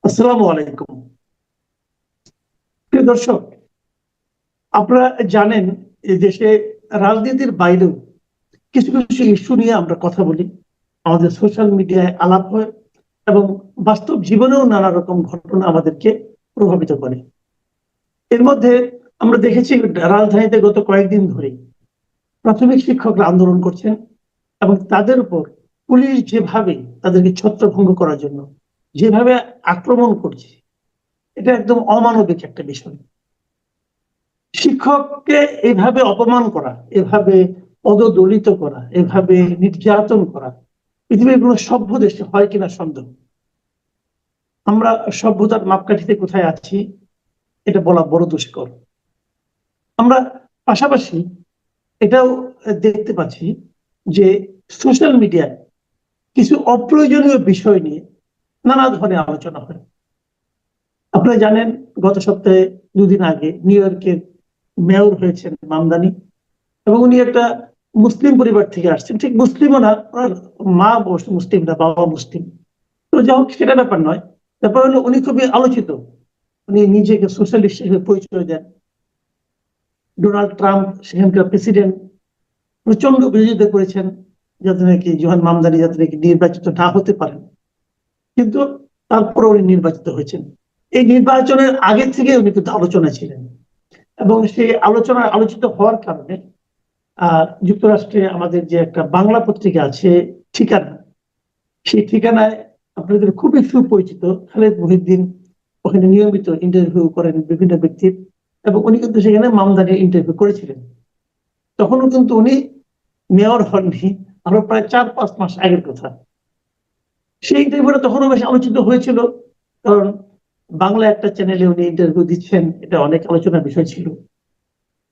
আসসালামু আলাইকুম। প্রিয় দর্শক, আপনারা জানেন এই দেশে রাজনীতির বাইরেও কিছু কিছু ইস্যু নিয়ে আমরা কথা বলি, আমাদের সোশ্যাল মিডিয়ায় আলাপ হয় এবং বাস্তব জীবনেও নানা রকম ঘটনা আমাদেরকে প্রভাবিত করে। এর মধ্যে আমরা দেখেছি রাজধানীতে গত কয়েকদিন ধরে প্রাথমিক শিক্ষকরা আন্দোলন করছেন এবং তাদের উপর পুলিশ যেভাবে তাদেরকে ছত্রভঙ্গ করার জন্য যেভাবে আক্রমণ করছে, এটা একদম অমানবিক একটা বিষয়। শিক্ষককে এভাবে অপমান করা, এভাবে পদদলিত করা, এভাবে নির্যাতন করা পৃথিবীর কোনো সভ্য দেশে হয় কিনা সন্দেহ। আমরা সভ্যতার মাপকাঠিতে কোথায় আছি এটা বলা বড় দুষ্কর। আমরা পাশাপাশি এটাও দেখতে পাচ্ছি যে সোশ্যাল মিডিয়ায় কিছু অপ্রয়োজনীয় বিষয় নিয়ে নানা ধরনের আলোচনা হয়। আপনারা জানেন গত সপ্তাহে দুদিন আগে নিউ ইয়র্কের মেয়র হয়েছেন মামদানি, এবং উনি একটা মুসলিম পরিবার থেকে আসছেন। ঠিক মুসলিমও না, ওনার মা মুসলিম না, বাবা মুসলিম। তো যাই হোক, সেটা ব্যাপার নয়। ব্যাপার হলো উনি খুবই আলোচিত। উনি নিজেকে সোশ্যালিস্ট হিসেবে পরিচয় দেন। ডোনাল্ড ট্রাম্প, সেখানকার প্রেসিডেন্ট, প্রচন্ড বিরোধিতা করেছেন যাতে নাকি জোহান মামদানি যাতে নাকি নির্বাচিত না হতে পারেন, কিন্তু তারপরে উনি নির্বাচিত হয়েছেন। এই নির্বাচনের আগে থেকে উনি কিন্তু আলোচনা ছিলেন, এবং সেই আলোচিত হওয়ার কারণে যুক্তরাষ্ট্রে আমাদের যে একটা বাংলা পত্রিকা আছে ঠিকানা, সেই ঠিকানায় আপনাদের খুবই সুপরিচিত খালেদ মহিউদ্দিন ওখানে নিয়মিত ইন্টারভিউ করেন বিভিন্ন ব্যক্তির, এবং উনি কিন্তু সেখানে মামদানির ইন্টারভিউ করেছিলেন। তখনও কিন্তু উনি মেয়র হননি, আরো প্রায় 4-5 মাস আগের কথা। সেই ইন্টারভিউটা তখনও বেশ আলোচিত হয়েছিল, কারণ বাংলা একটা চ্যানেলে উনি ইন্টারভিউ দিচ্ছেন, এটা অনেক আলোচনার বিষয় ছিল।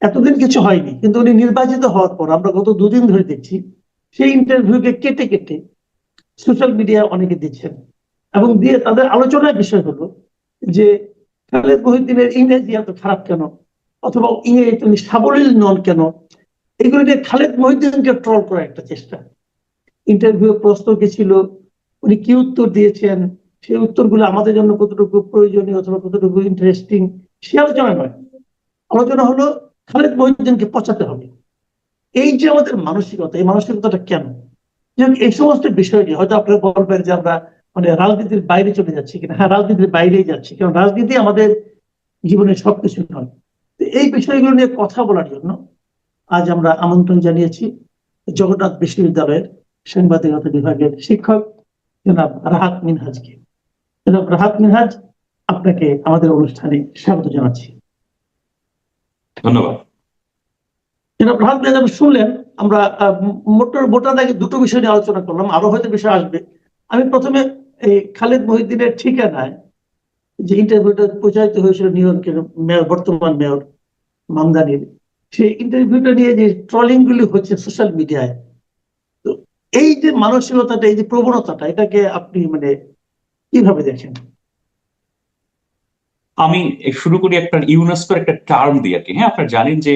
এতদিন কিছু হয়নি, কিন্তু উনি নির্বাচিত হওয়ার পর আমরা গত দুদিন ধরে দেখছি সেই ইন্টারভিউকে কেটে কেটে সোশ্যাল মিডিয়া অনেকে দিচ্ছেন, এবং দিয়ে তাদের আলোচনার বিষয় হলো যে খালেদ মহিউদ্দিনের ইংরেজি এত খারাপ কেন, অথবা ইংরেজি তিনি সাবলীল নন কেন। এগুলো নিয়ে খালেদ মহিউদ্দিনকে ট্রল করার একটা চেষ্টা। ইন্টারভিউ প্রশ্ন কি ছিল, উনি কি উত্তর দিয়েছেন, সেই উত্তরগুলো আমাদের জন্য কতটুকু প্রয়োজনীয় অথবা কতটুকু ইন্টারেস্টিং, সে আলোচনা নয়। আলোচনা হলো খালেদ মহিউদ্দিনকে পচাতে হবে। এই যে আমাদের মানসিকতা, এই মানসিকতাটা কেন? এই সমস্ত বিষয় নিয়ে হয়তো আপনারা বলবেন যে আমরা মানে রাজনীতির বাইরে চলে যাচ্ছি কিনা। হ্যাঁ, রাজনীতির বাইরেই যাচ্ছি, কারণ রাজনীতি আমাদের জীবনের সবকিছু নয়। এই বিষয়গুলো নিয়ে কথা বলার জন্য আজ আমরা আমন্ত্রণ জানিয়েছি জগন্নাথ বিশ্ববিদ্যালয়ের সাংবাদিকতা বিভাগের শিক্ষক জনাব রাহাত মিনহাজকে। জনাব রাহাত মিনহাজ, আপনাকে আমাদের অনুষ্ঠানে স্বাগত জানাচ্ছি। ধন্যবাদ। জনাব রাহাত মিনহাজ, আপনি শুনলেন আমরা মোটার আগে দুটো বিষয় নিয়ে আলোচনা করলাম, আরো হয়তো বিষয় আসবে। আমি প্রথমে এই খালেদ মহিউদ্দিনের ঠিকানায় যে ইন্টারভিউটা প্রচারিত হয়েছিল নিউ ইয়র্কের মেয়র, বর্তমান মেয়র মামদানির, সেই ইন্টারভিউটা নিয়ে যে ট্রলিং গুলি হচ্ছে সোশ্যাল মিডিয়ায়, তো এই যে মানসিকতাটা, এই যে প্রবণতাটা, এটাকে আপনি মানে কিভাবে দেখেন? আমি শুরু করি একটা ইউনেস্কোর একটা টার্ম দিয়ে আর কি। হ্যাঁ, আপনারা জানেন যে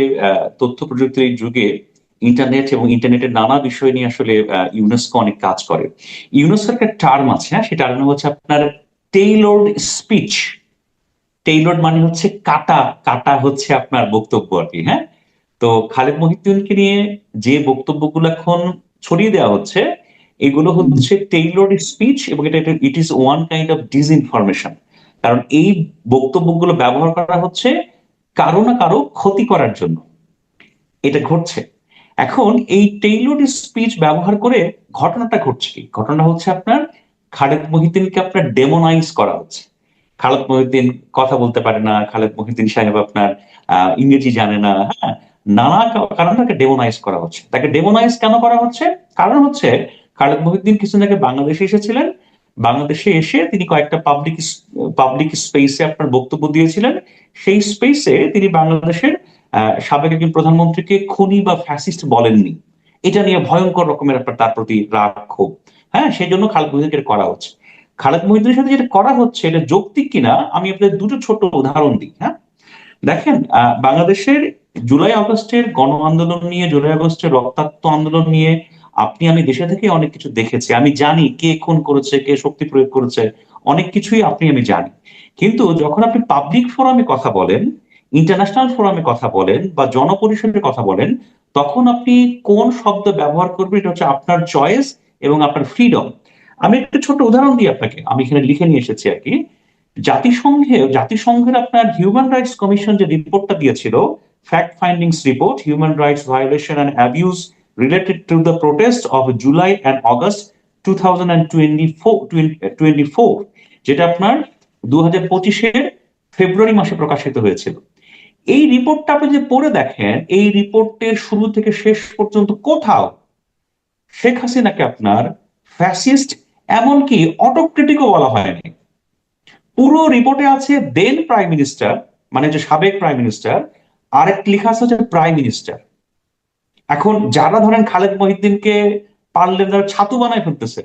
তথ্য প্রযুক্তির যুগে ইন্টারনেট এবং ইন্টারনেটের নানা বিষয় নিয়ে আসলে ইউনেস্কো অনেক কাজ করে। ইউনেস্কোর একটা টার্ম আছে, হ্যাঁ, সেটার নাম হচ্ছে আপনার টেইলরড স্পিচ। টেইলরড মানে হচ্ছে কাটা, কাটা হচ্ছে আপনার বক্তব্য আর কি। হ্যাঁ, তো খালেদ মহিউদ্দিনকে নিয়ে যে বক্তব্যগুলো এখন ছড়িয়ে দেওয়া হচ্ছে, এগুলো হচ্ছে টেইলরড স্পিচ, এবং it is one kind of disinformation. কারণ এই বক্তব্যগুলো ব্যবহার করা হচ্ছে কারো না কারো ক্ষতি করার জন্য, এটা ঘটছে। এখন এই টেইলরড স্পিচ ব্যবহার করে ঘটনাটা ঘটছে কি? ঘটনা হচ্ছে আপনার খালেদ মহিউদ্দিনকে আপনার ডেমোনাইজ করা হচ্ছে। খালেদ মহিউদ্দিন কথা বলতে পারে না, খালেদ মহিউদ্দিন সাহেব আপনার ইংরেজি জানে না। হ্যাঁ, নানা কারণে তাকে ডেমোনাইজ করা হচ্ছে। তাকে ডেমোনাইজ কেন করা হচ্ছে? কারণ হচ্ছে খালেদ মহিউদ্দিন কিছুদিন আগে বাংলাদেশে এসেছিলেন। বাংলাদেশে এসে তিনি কয়েকটা পাবলিক স্পেসে আপনার বক্তব্য দিয়েছিলেন। সেই স্পেসে তিনি বাংলাদেশের সাবেক একজন প্রধানমন্ত্রীকে খুনি বা ফ্যাসিস্ট বলেননি। এটা নিয়ে ভয়ঙ্কর রকমের আপনার তার প্রতি রাগ, ক্ষোভ। হ্যাঁ, সেই জন্য খালেদ মহিউদ্দিনকে করা হচ্ছে। খালেদ মহিউদ্দিনের সাথে যেটা করা হচ্ছে এটা যৌক্তিক কিনা আমি আপনাদের দুটো ছোট উদাহরণ দিই। হ্যাঁ, দেখেন, বাংলাদেশের জুলাই আগস্টের গণ আন্দোলন নিয়ে, জুলাই আগস্টের রক্তাক্ত আন্দোলন নিয়ে আপনি আমি দেশে থেকে অনেক কিছু দেখেছি। আমি জানি কে খুন করেছে, কে শক্তি প্রয়োগ করেছে, অনেক কিছুই আপনি আমি জানি, কিন্তু যখন আপনি পাবলিক ফোরামে কথা বলেন, ইন্টারন্যাশনাল ফোরামে কথা বলেন বা জনপরিসরের কথা বলেন, তখন আপনি কোন শব্দ ব্যবহার করবেন এটা হচ্ছে আপনার চয়েস এবং আপনার ফ্রিডম। আমি একটা ছোট উদাহরণ দিই আপনাকে, আমি এখানে লিখে নিয়ে এসেছি আর কি। জাতিসংঘের আপনার হিউম্যান রাইটস কমিশন যে রিপোর্টটা দিয়েছিল, fact findings report, human rights violation and abuse related to the protest of July and August 2024, যেটা আপনার 2025-এর ফেব্রুয়ারি মাসে প্রকাশিত হয়েছিল। এই রিপোর্টটা আপনি যে পড়ে দেখেন, এই রিপোর্টের শুরু থেকে শেষ পর্যন্ত কোথাও শেখ হাসিনাকে আপনার ফ্যাসিস্ট এমনকি অটোক্রেটিকও বলা হয়নি। পুরো রিপোর্টে আছে দেন প্রাইম মিনিস্টার, মানে যে সাবেক প্রাইম মিনিস্টার, আরেকটি লেখা আছে হচ্ছে প্রাইম মিনিস্টার। এখন যারা ধরেন খালেদ মহিউদ্দিনকে পারলে তারা ছাতু বানায় ফেলতেছে,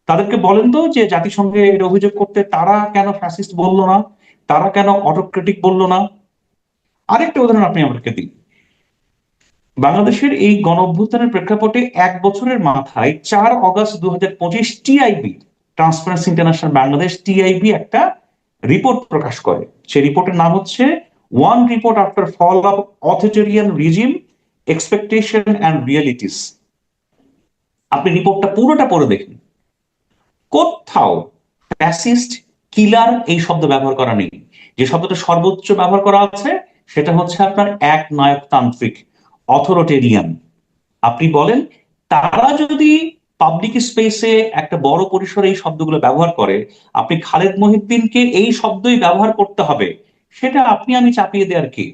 তাদেরকে বলেন তো যে জাতিসংঘে এর অভিযোগ করতে তারা কেন ফ্যাসিস্ট বললো না, তারা কেন অটোক্রেটিক বললো না। আরেকটা উদাহরণ আপনি আমাকে দিন। বাংলাদেশের এই গণ অভ্যুত্থানের প্রেক্ষাপটে 1 বছরের মাথায় 4 August 2025 TIB, Transparency International Bangladesh, TIB একটা রিপোর্ট প্রকাশ করে। সেই রিপোর্টের নাম হচ্ছে one report after fall of authoritarian regime, expectation and realities. আপনি রিপোর্টটা পুরোটা পড়ে দেখুন, কোথাও ফ্যাসিস্ট, কিলার এই শব্দ ব্যবহার করা নেই। যে শব্দটা সর্বোচ্চ ব্যবহার করা আছে সেটা হচ্ছে আপনার একনায়কতান্ত্রিক, অথরিটেরিয়ান। আপনি বলেন, তারা যদি পাবলিক স্পেসে একটা বড় পরিসরে এই শব্দগুলো ব্যবহার করে, আপনি খালেদ মহিউদ্দিনকে এই শব্দই ব্যবহার করতে হবে, সেটা আপনি আমি চাপিয়ে দেওয়ার কি?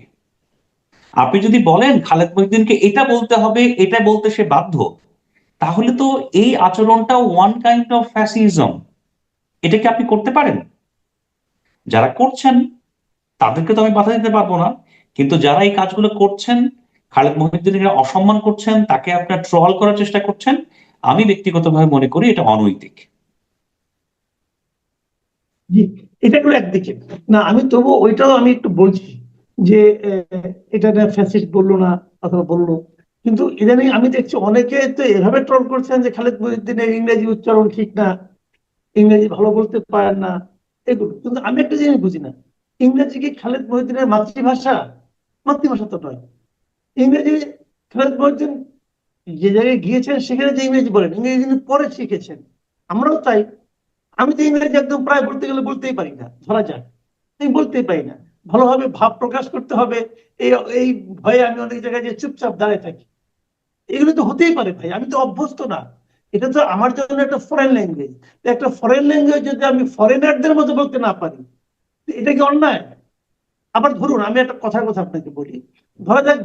আপনি যদি বলেন খালেদ মহিউদ্দিনকে এটা বলতে হবে, এটা বলতে সে বাধ্য, তাহলে তো এই আচরণটা ওয়ান কাইন্ড অফ ফ্যাসিজম। এটা কি আপনি করতে পারেন? যারা করছেন তাদেরকে তো আমি বাধা দিতে পারবো না, কিন্তু যারা এই কাজগুলো করছেন, খালেদ মহিউদ্দিনের অসম্মান করছেন, তাকে আপনার ট্রল করার চেষ্টা করছেন, আমি ব্যক্তিগতভাবে মনে করি এটা অনৈতিক। জি, এটা গেলো একদিকে। না, আমি তবু ওইটাও আমি একটু বলছি যে এটা ফ্যাসিস্ট বললো না অথবা বললো, কিন্তু ইদানিং আমি দেখছি অনেকে তো এভাবে ট্রল করছেন যে খালেদ মহিউদ্দিনের ইংরেজি উচ্চারণ ঠিক না, ইংরেজি ভালো বলতে পারেন না, এগুলো। কিন্তু আমি একটা জিনিস বুঝি না, ইংরেজি কি খালেদ মহিউদ্দিনের মাতৃভাষা? মাতৃভাষা তো নয় ইংরেজি। খালেদ মহিউদ্দিন যে জায়গায় গিয়েছেন সেখানে যে ইংরেজি বলেন, ইংরেজি তিনি পরে শিখেছেন, আমরাও তাই। আমি তো ইংরেজি একদম প্রায় বলতে গেলে বলতেই পারি না, ধরা যাক আমি বলতেই পারি না। ভালোভাবে ভাব প্রকাশ করতে হবে, এই এই ভয়ে আমি অনেক জায়গায় যে চুপচাপ দাঁড়িয়ে থাকি। এগুলো তো হতেই পারে ভাই, আমি তো অভ্যস্ত না। এটা তো আমার জন্য একটা ফরেন ল্যাঙ্গুয়েজ। একটা ফরেন ল্যাঙ্গুয়েজ যদি আমি ফরেনারদের মতো বলতে না পারি, এটা কি অন্যায়? আবার ধরুন আমি একটা কথার কথা আপনাকে বলি, ধরা যাক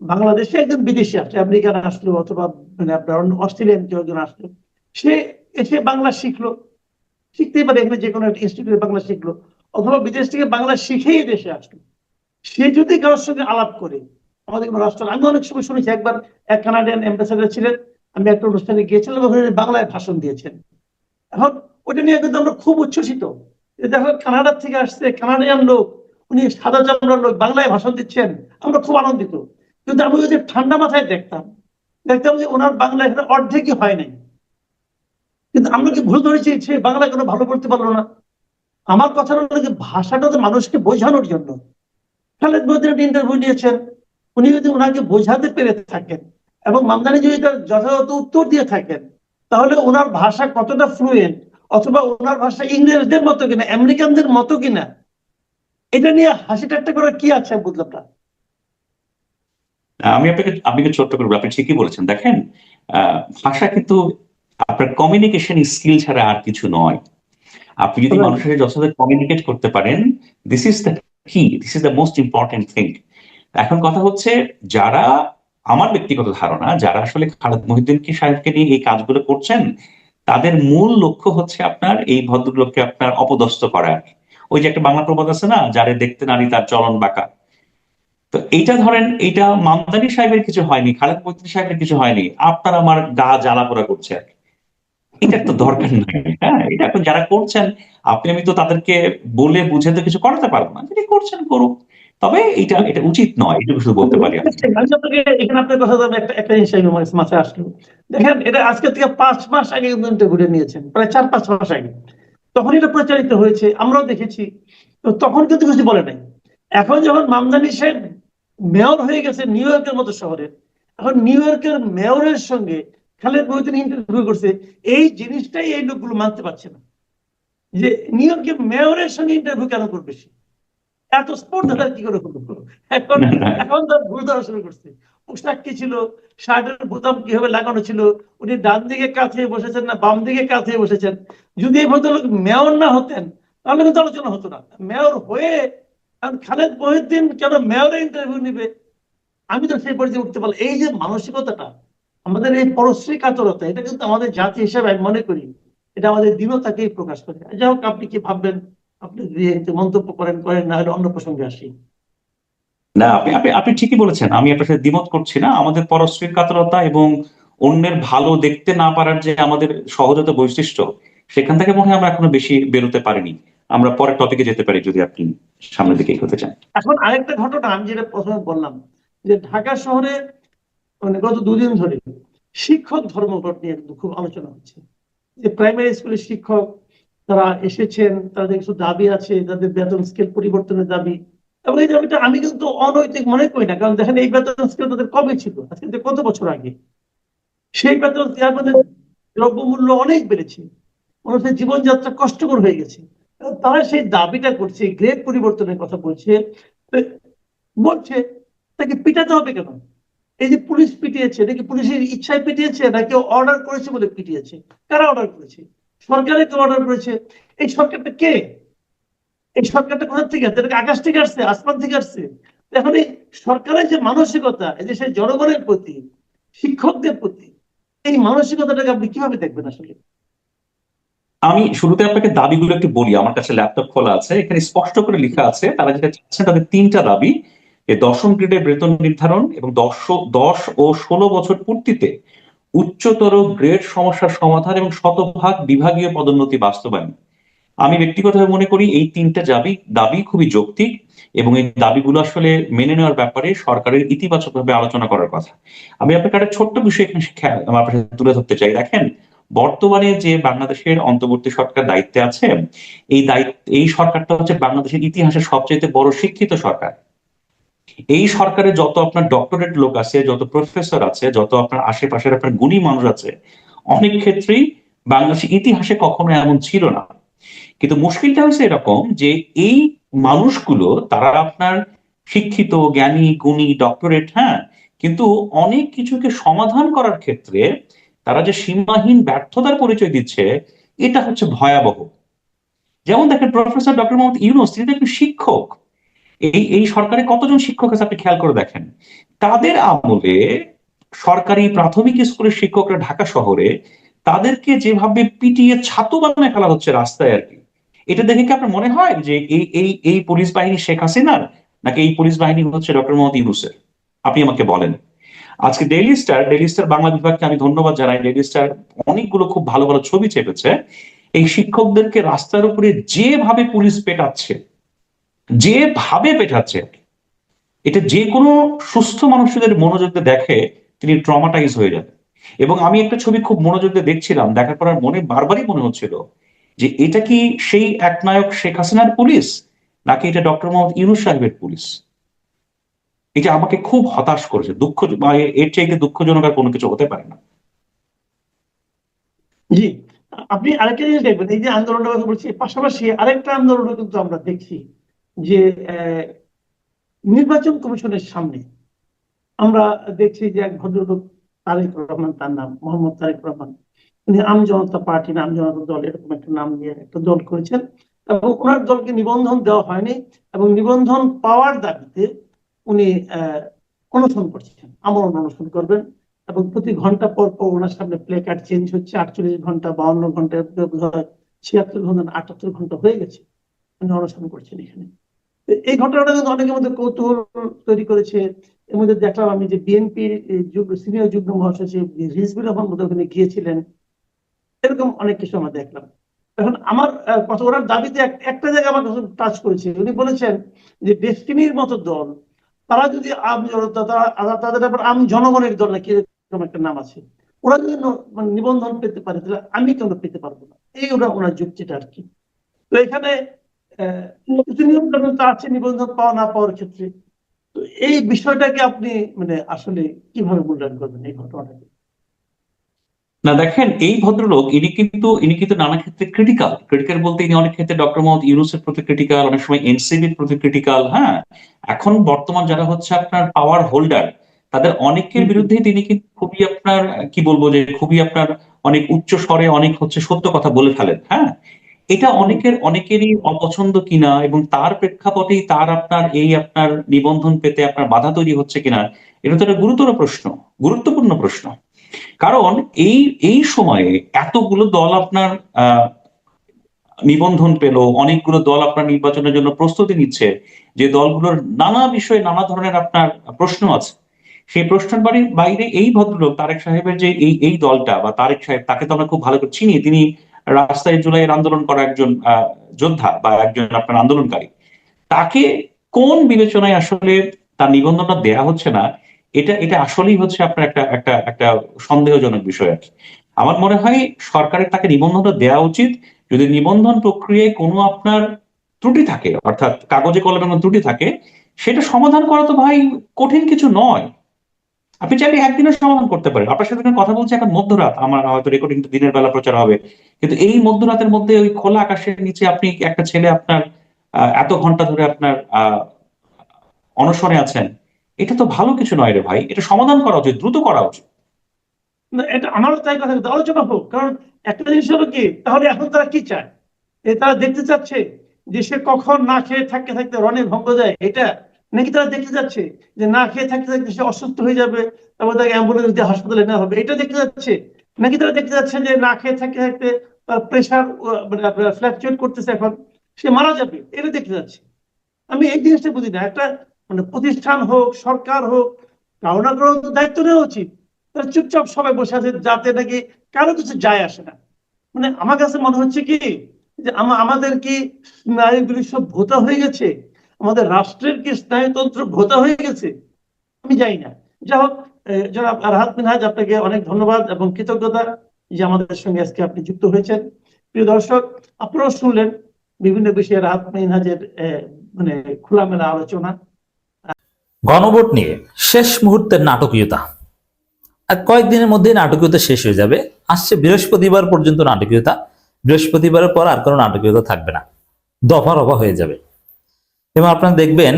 বাংলাদেশে একজন বিদেশি আসছে, আমেরিকান আসলো অথবা মানে আপনার অস্ট্রেলিয়ান কেউ একজন আসলো, সে এসে বাংলা শিখলো, শিখতেই পারে, এখানে যে কোনো একটা ইনস্টিটিউটে বাংলা শিখলো, অথবা বিদেশ থেকে বাংলা শিখেই দেশে আসলো। সে যদি কারোর সঙ্গে আলাপ করে, আমাদের কোনো রাষ্ট্র, আমি অনেক সময় শুনেছি, একবার এক কানাডিয়ান অ্যাম্বাসেডার ছিলেন, আমি একটা অনুষ্ঠানে গিয়েছিলাম, ওখানে বাংলায় ভাষণ দিয়েছেন। এখন ওটা নিয়ে কিন্তু আমরা খুব উচ্ছ্বসিত, দেখো কানাডা থেকে আসছে কানাডিয়ান লোক, উনি সাদা চামড়ার লোক, বাংলায় ভাষণ দিচ্ছেন, আমরা খুব আনন্দিত। কিন্তু আমি ওই যে ঠান্ডা মাথায় দেখতাম যে ওনার বাংলা এখানে অর্ধেকই হয় নাই। কিন্তু আমরা কি ভুল ধরেছি সে বাংলা কোনো ভালো বলতে পারলো না? আমার কথা হলো যে ভাষাটা তো মানুষকে বোঝানোর জন্য। খালেদ মহিউদ্দিন একটা ইন্টারভিউ নিয়েছেন, উনি যদি ওনাকে বোঝাতে পেরে থাকেন এবং মামদানি যদি তার যথাযথ উত্তর দিয়ে থাকেন, তাহলে ওনার ভাষা কতটা ফ্লুয়েন্ট, অথবা ওনার ভাষা ইংরেজদের মতো কিনা, আমেরিকানদের মতো কিনা, এটা নিয়ে হাসি ঠাট্টা করার কি আছে বুঝলাম না। আমি আপনাকে ছোট্ট করবো, আপনি ঠিকই বলেছেন। দেখেন, ভাষা কিন্তু আপনার কমিউনিকেশন স্কিল ছাড়া আর কিছু নয়। আপনি যদি মানুষের সাথে যথাযথ কমিউনিকেট করতে পারেন, দিস ইজ দ্য কি, this is the most important thing. এখন কথা হচ্ছে, যারা, আমার ব্যক্তিগত ধারণা, যারা আসলে খালেদ মহিউদ্দিন সাহেবকে নিয়ে এই কাজগুলো করছেন, তাদের মূল লক্ষ্য হচ্ছে আপনার এই ভদ্রলোককে আপনার অপদস্থ করা। ওই যে একটা বাংলা প্রবাদ আছে না, যারে দেখতে নারী তার চলন বাঁকা। তো এইটা ধরেন, এইটা মামদানি সাহেবের কিছু হয়নি, খালেদ মহিউদ্দিন সাহেবের কিছু হয়নি, আপনার আমার গা জ্বালা পোড়া করছে আর কি। এটা তো দরকার নাই। হ্যাঁ, এটা এখন যারা করছেন, আপনি আমি তো তাদেরকে বলে বুঝে তো কিছু করাতে পারবো না, যদি করছেন করুক, তবে এটা উচিত নয়, এটুকু শুধু বলতে পারি আমি। আমি আপনাকে এখানে আপনার কথা একটা জিনিস আমি মাথায় আসলো। দেখেন, এটা আজকে থেকে 5 মাস আগে কিন্তু ঘুরে নিয়েছেন, প্রায় 4-5 মাস আগে। তখন এটা প্রচারিত হয়েছে, আমরাও দেখেছি। তো তখন কিন্তু কিছু বলে নাই। এখন যখন মামদানি সাহেব মেয়র হয়ে গেছে নিউ ইয়র্কের মতো শহরে, এখন নিউ ইয়র্কের মেয়রের সঙ্গে খালেদ মহিউদ্দিন ইন্টারভিউ করছে, এই জিনিসটাই এই লোকগুলো মানতে পারছে না যে নিউ ইয়র্কের মেয়রের সঙ্গে ইন্টারভিউ কেন করবে সে, এত স্পর্ধাটা কি করে হলো। এখন না, না, এখন তার ভুল ধরা শুরু করছে। পোশাক কি ছিল, শার্টের বোতাম কিভাবে লাগানো ছিল, উনি ডান দিকে কাঁধে বসেছেন না বাম দিকে কাঁধে বসেছেন। যদি এই ভদ্রলোক মেয়র না হতেন তাহলে কিন্তু আলোচনা হতো না। মেয়র হয়ে এখন খালেদ মহিউদ্দিন কেন মেয়রের ইন্টারভিউ নিবে, আমি তো সেই পর্যায়ে উঠতে পারলাম। এই যে মানসিকতাটা, আমাদের এই পরশ্রী কাতরতা, এটা কিন্তু আমাদের জাতি হিসেবে আমি মনে করি এটা আমাদের দীনতাকেই প্রকাশ করে। যাই হোক, আপনি কি ভাববেন, আপনি যদি একটু মন্তব্য করেন করেন, না হলে অন্য প্রসঙ্গে আসি। না, আপনি আপনি আপনি ঠিকই বলেছেন, আমি আপনার সাথে দ্বিমত করছি না। আমাদের পরশ্রীর কাতরতা এবং অন্যের ভালো দেখতে না পারার যে আমাদের সহজাত বৈশিষ্ট্য, সেখান থেকে মনে হয় আমরা এখনো বেশি বেরোতে পারিনি। আমরা পরের টপিকে যেতে পারি যদি আপনি সামনের দিকে এগোতে চান। এখন আরেকটা ঘটনা, আমি যেটা প্রথমে বললাম যে ঢাকা শহরে মানে গত দুদিন ধরে শিক্ষক ধর্মঘট নিয়ে কিন্তু খুব আলোচনা হচ্ছে। যে প্রাইমারি স্কুলের শিক্ষক তারা এসেছেন, তাদের কিছু দাবি আছে, তাদের বেতন স্কেল পরিবর্তনের দাবি। এবং এই দাবিটা আমি কিন্তু অনৈতিক মনে করি না, কারণ দেখেন এই বেতন স্কেল তাদের কবে ছিল, আজকে থেকে কত বছর আগে। সেই বেতন দেওয়ার মধ্যে দ্রব্যমূল্য অনেক বেড়েছে, মানুষের জীবনযাত্রা কষ্টকর হয়ে গেছে। এবং তারা সেই দাবিটা করছে, গ্রেড পরিবর্তনের কথা বলছে। তো বলছে তাকে পিটাতে হবে কেন? এই যে পুলিশ পিটিয়েছে, নাকি পুলিশের ইচ্ছায় পিটিয়েছে, নাকি অর্ডার করেছে বলে পিটিয়েছে? কারা অর্ডার করেছে? সরকারের কে অর্ডার করেছে? এই সরকারটা কে? এই সরকারটা কোথা থেকে আসছে? এটা কি আকাশ থেকে আসছে, আসমান থেকে আসছে? এখন এই সরকারের যে মানসিকতা, এই দেশের জনগণের প্রতি, শিক্ষকদের প্রতি, এই মানসিকতাটাকে আপনি কিভাবে দেখবেন আসলে? আমি শুরুতে আপনাকে দাবিগুলো একটু বলি। আমার কাছে ল্যাপটপ খোলা আছে, এখানে স্পষ্ট করে লেখা আছে তারা যেটা চাচ্ছে, তাদের তিনটা দাবি: যে দশম গ্রেডের বেতন নির্ধারণ, এবং 10 ও 16 বছর পূর্তিতে উচ্চতর গ্রেড সমস্যার সমাধান, এবং শতভাগ বিভাগীয় পদোন্নতি বাস্তবায়ন। আমি ব্যক্তিগতভাবে মনে করি এই তিনটা দাবি দাবি খুবই যৌক্তিক, এবং এই দাবিগুলো আসলে মেনে নেওয়ার ব্যাপারে সরকারের ইতিবাচকভাবে আলোচনা করার কথা। আমি আপনাকে একটা ছোট্ট বিষয় এখানে আমার আপনার সাথে তুলে ধরতে চাই। দেখেন, বর্তমানে যে বাংলাদেশের অন্তর্বর্তী সরকার দায়িত্বে আছে, এই সরকারটা হচ্ছে বাংলাদেশের ইতিহাসের সবচেয়ে বড় শিক্ষিত সরকার। এই সরকারে যত আপনার ডক্টরেট লোক আছে, যত প্রফেসর আছে, যত আপনার আশেপাশের আপনার গুণী মানুষ আছে, অনেক ক্ষেত্রেই বাংলাদেশের ইতিহাসে কখনো এমন ছিল না। কিন্তু মুশকিলটা হচ্ছে এরকম যে এই মানুষগুলো তারা আপনার শিক্ষিত, জ্ঞানী, গুণী, ডক্টরেট, হ্যাঁ, কিন্তু অনেক কিছুকে সমাধান করার ক্ষেত্রে তারা যে সীমাহীন ব্যর্থতার পরিচয় দিচ্ছে, এটা হচ্ছে ভয়াবহ। যেমন দেখেন, প্রফেসর ডক্টর মোহাম্মদ ইউনূস, তিনি তো একজন শিক্ষক। এই সরকারে কতজন শিক্ষক আছে আপনি খেয়াল করে দেখেন। তাদের আমলে সরকারি প্রাথমিক স্কুলের শিক্ষকরা ঢাকা শহরে, তাদেরকে যেভাবে পিটিয়ে ছাতু বানায় ফেলা হচ্ছে রাস্তায় আর কি, এটা দেখে কি আপনার মনে হয় যে এই পুলিশ বাহিনী শেখ হাসিনার, নাকি এই পুলিশ বাহিনী হচ্ছে ডক্টর মোহাম্মদ ইউনূসের? আপনি আমাকে বলেন। আজকে ডেইলি স্টার বাংলা বিভাগকে আমি ধন্যবাদ জানাই। ডেইলি স্টার অনেকগুলো খুব ভালো ভালো ছবি চেপেছে। এই শিক্ষকদেরকে রাস্তার উপরে যেভাবে পুলিশ পেটাচ্ছে, যেভাবে পেটাচ্ছে, এটা যে কোনো সুস্থ মানুষদের মনোযোগ দিয়ে দেখে তিনি ট্রমাটাইজ হয়ে যাবে। এবং আমি একটা ছবি খুব মনোযোগ দিয়ে দেখছিলাম, দেখার পর আর মনে বারবারই মনে হচ্ছিল যে এটা কি সেই একনায়ক শেখ হাসিনার পুলিশ, নাকি এটা ডক্টর মোহাম্মদ ইউনূস সাহেবের পুলিশ? এটা আমাকে খুব হতাশ করেছে। এর চাইতে দুঃখজনক আর কোনো কিছু হতে পারে না। জি, আপনি আরেকটা জিনিস দেখবেন, এই যে আন্দোলনটা কথা বলছি, পাশাপাশি আরেকটা আন্দোলনও কিন্তু আমরা দেখছি যে নির্বাচন কমিশনের সামনে আমরা দেখছি যে এক ভদ্রলোক, তারেক রহমান তার নাম, মোহাম্মদ তারেক রহমান, উনি আম জনতা পার্টি না আম জনতা দল এরকম একটা নাম দিয়ে একটা দল করেছেন, এবং ওনার দলকে নিবন্ধন দেওয়া হয়নি, এবং নিবন্ধন পাওয়ার দাবিতে উনি অনশন করছেন, আমরণ অনশন করবেন। এবং প্রতি ঘন্টা পর পর ওনার সামনে প্লে কার্ড চেঞ্জ হচ্ছে, 48 ঘন্টা, 52 ঘন্টা, 76 ঘন্টা, 78 ঘন্টা হয়ে গেছে উনি অনশন করছেন এখানে। এই ঘটনাটা কিন্তু অনেকের মধ্যে কৌতূহল তৈরি করেছে। এর মধ্যে দেখলাম আমি যে বিএনপির সিনিয়র যুগ্ম মহাসচিব রিজভীর রহমান বোধহয় ওখানে গিয়েছিলেন, এরকম অনেক কিছু আমরা দেখলাম। এখন আমার কথা, ওনার দাবিতে একটা জায়গা আমার কাছে টাচ করেছে। উনি বলেছেন যে ডেস্টিনির মতো দল, তারা যদি আম জনতা, তাদের আবার আম জনগণের দল নাকি এরকম একটা নাম আছে, ওরা যদি মানে নিবন্ধন পেতে পারে, তাহলে আমি কেন পেতে পারবো না? এই ওনার যুক্তিটা আর কি। তো এখানে কিছু নিয়ম কানুন তো আছে নিবন্ধন পাওয়া না পাওয়ার ক্ষেত্রে। তো এই বিষয়টাকে আপনি মানে আসলে কিভাবে মূল্যায়ন করবেন এই ঘটনাটাকে? না দেখেন, এই ভদ্রলোক ইনি কিন্তু নানা ক্ষেত্রে ক্রিটিক্যাল বলতে ইনি অনেক ক্ষেত্রে ডক্টর মোহাম্মদ ইউনূসের প্রতি ক্রিটিক্যাল, অনেক সময় এনসিবির প্রতি ক্রিটিক্যাল। হ্যাঁ, এখন বর্তমান যারা হচ্ছে আপনার পাওয়ার হোল্ডার, তাদের অনেকের বিরুদ্ধেই তিনি কিন্তু খুবই আপনার কি বলবো যে খুবই আপনার অনেক উচ্চ স্বরে অনেক হচ্ছে সত্য কথা বলে ফেলেন। হ্যাঁ, এটা অনেকেরই অপছন্দ কিনা এবং তার প্রেক্ষাপটেই তার আপনার এই আপনার নিবন্ধন পেতে আপনার বাধা তৈরি হচ্ছে কিনা, এটা তো একটা গুরুত্বপূর্ণ প্রশ্ন। কারণ এই এই সময়ে এতগুলো দল আপনার আহ নিবন্ধন পেল, অনেকগুলো দল আপনার নির্বাচনের জন্য প্রস্তুতি নিচ্ছে, যে দলগুলোর নানা বিষয়ে নানা ধরনের আপনার প্রশ্ন আছে। সেই প্রশ্নের বাইরে এই ভদ্রলোক তারেক সাহেবের যে এই এই দলটা বা তারেক সাহেব, তাকে তো আমরা খুব ভালো করে চিনি। তিনি রাস্তায় জুলাইয়ের আন্দোলন করা একজন যোদ্ধা বা একজন আপনার আন্দোলনকারী। তাকে কোন বিবেচনায় আসলে তার নিবন্ধনটা দেয়া হচ্ছে না, এটা এটা আসলেই হচ্ছে আপনার একটা একটা একটা সন্দেহজনক বিষয় আর কি। আমার মনে হয় সরকারের তাকে নিবন্ধনটা দেওয়া উচিত। যদি নিবন্ধন প্রক্রিয়ায় কোনো আপনার ত্রুটি থাকে, অর্থাৎ কাগজে কলমে কোনো ত্রুটি থাকে, সেটা সমাধান করা তো ভাই কঠিন কিছু নয়। আপনি চাইলে একদিনের সমাধান করতে পারেন। আপনার সাথে আমি কথা বলছি এখন মধ্যরাত, আমার হয়তো রেকর্ডিং দিনের বেলা প্রচার হবে, কিন্তু এই মধ্যরাতের মধ্যে ওই খোলা আকাশের নিচে আপনি একটা ছেলে আপনার এত ঘন্টা ধরে আপনার অনশনে আছেন, এটা তো ভালো কিছু নয় রে ভাই। এটা সমাধান করা উচিত, দ্রুত করা উচিত। না, এটা আমারও তাই কথা, কিন্তু আলোচনা হোক। কারণ একটা জিনিস হলো কি, তাহলে এখন তারা কি চায়? তারা দেখতে চাচ্ছে যে সে কখন না খেয়ে থাকতে থাকতে রণে ভঙ্গ দেয়, এটা? নাকি তারা দেখতে চাচ্ছে যে না খেয়ে থাকতে থাকতে সে অসুস্থ হয়ে যাবে, তারপর তাকে অ্যাম্বুলেন্স দিয়ে হাসপাতালে নেওয়া হবে, এটা দেখতে যাচ্ছে? নাকি তারা দেখতে যাচ্ছে যে না খেয়ে থাকতে থাকতে তার প্রেশার মানে ফ্ল্যাকচুয়েট করতেছে, এখন সে মারা যাবে, এটা দেখতে যাচ্ছে? আমি এই জিনিসটা বুঝি না। একটা মানে প্রতিষ্ঠান হোক, সরকার হোক, কারো না কারো তো দায়িত্ব নেওয়া উচিত। তারা চুপচাপ সবাই বসে আছে যাতে নাকি কারো কিছু যায় আসে না। মানে আমার কাছে মনে হচ্ছে কি, যে আমাদের কি স্নায়ুগুলি সব ভোতা হয়ে গেছে? আমাদের রাষ্ট্রের কি স্নায়ুতন্ত্র ভোতা হয়ে গেছে? আমি জানি না। যাই হোক, জনাব রাহাত মিনহাজ, আপনাকে অনেক ধন্যবাদ এবং কৃতজ্ঞতা যে আমাদের সঙ্গে আজকে আপনি যুক্ত হয়েছেন। প্রিয় দর্শক, আপনারাও শুনলেন বিভিন্ন বিষয়ে রাহাত মিনহাজের মানে খোলামেলা আলোচনা। গণভোট নিয়ে শেষ মুহূর্তের নাটকীয়তা, আর কয়েকদিনের মধ্যে নাটকীয়তা শেষ হয়ে যাবে। আসছে বৃহস্পতিবার পর্যন্ত নাটকীয়তা, বৃহস্পতিবারের পর আর কোনো নাটকীয়তা থাকবে না, দফা রফা হয়ে যাবে। এবং আপনারা দেখবেন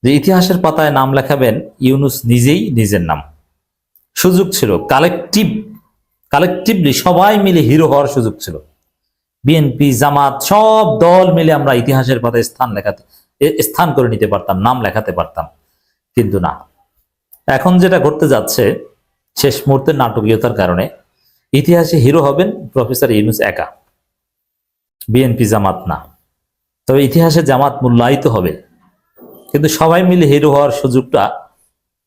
যে ইতিহাসের পাতায় নাম লেখাবেন ইউনূস নিজেই নিজের নাম। সুযোগ ছিল কালেকটিভলি সবাই মিলে হিরো হওয়ার সুযোগ ছিল। বিএনপি, জামাত, সব দল মিলে আমরা ইতিহাসের পাতায় স্থান করে নিতে পারতাম, নাম লেখাতে পারতাম। কিন্তু না, এখন যেটা ঘটতে যাচ্ছে, শেষ মুহূর্তের নাটকীয়তার কারণে ইতিহাসে হিরো হবেন প্রফেসর ইউনূস একা, বিএনপি জামাত না। তবে ইতিহাসে জামাত মূল্যায়িত হবে, কিন্তু সবাই মিলে হিরো হওয়ার সুযোগটা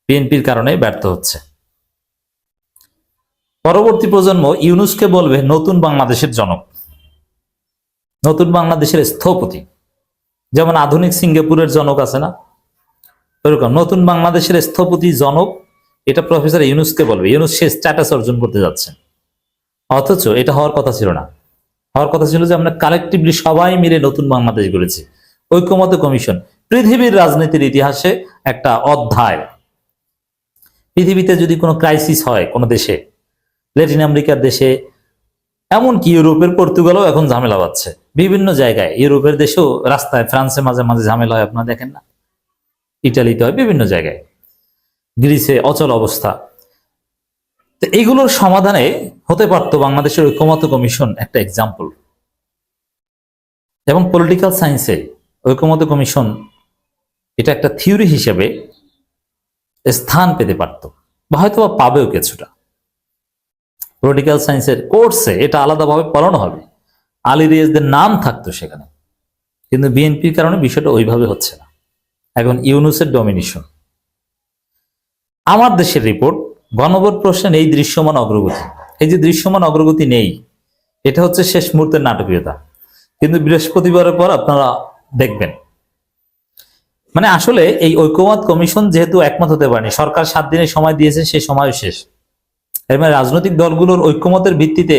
বিএনপির কারণে ব্যর্থ হচ্ছে। পরবর্তী প্রজন্ম ইউনূসকে বলবে নতুন বাংলাদেশের জনক, নতুন বাংলাদেশের স্থপতি। যেমন আধুনিক সিঙ্গাপুরের জনক আছে না, ওরকম নতুন বাংলাদেশের স্থপতি জনক, এটা প্রফেসর ইউনূসকে বলবে। ইউনূস সে স্ট্যাটাস অর্জন করতে যাচ্ছেন, অথচ এটা হওয়ার কথা ছিল না। হওয়ার কথা ছিল যে আমরা কালেকটিভলি সবাই মিলে নতুন বাংলাদেশ গড়েছি। ঐক্যমত্য কমিশন পৃথিবীর রাজনীতির ইতিহাসে একটা অধ্যায়। পৃথিবীতে যদি কোনো ক্রাইসিস হয় কোনো দেশে, ল্যাটিন আমেরিকার দেশে, এমনকি ইউরোপের পর্তুগালও এখন ঝামেলা পাচ্ছে। বিভিন্ন জায়গায় ইউরোপের দেশেও রাস্তায়, ফ্রান্সে মাঝে মাঝে ঝামেলা হয়, আপনারা দেখেন না? ইটালিতে হয়, বিভিন্ন জায়গায়, গ্রিসে অচল অবস্থা। তো এইগুলোর সমাধানে হতে পারতো বাংলাদেশের ঐক্যমত্য কমিশন একটা এক্সাম্পল। এবং পলিটিক্যাল সায়েন্সে ঐক্যমত্য কমিশন এটা একটা থিওরি হিসেবে স্থান পেতে পারত, বা হয়তো বা পাবেও কিছুটা। পলিটিক্যাল সায়েন্সের কোর্সে এটা আলাদাভাবে পড়ানো হবে, আলী রিয়াজদের নাম থাকতো সেখানে। কিন্তু বিএনপির কারণে বিষয়টা ওইভাবে হচ্ছে না। এখন ইউনূসের ডমিনেশন। আমার দেশের রিপোর্ট, গণভোট প্রশ্নের এই দৃশ্যমান অগ্রগতি, এই যে দৃশ্যমান অগ্রগতি নেই, এটা হচ্ছে শেষ মুহূর্তের নাটকীয়তা। কিন্তু বৃহস্পতিবারের পর আপনারা দেখবেন, মানে আসলে এই ঐক্যমত কমিশন যেহেতু একমত হতে পারেনি, সরকার 7 দিনের সময় দিয়েছে, সেই সময় শেষ। এর মানে রাজনৈতিক দলগুলোর ঐক্যমতের ভিত্তিতে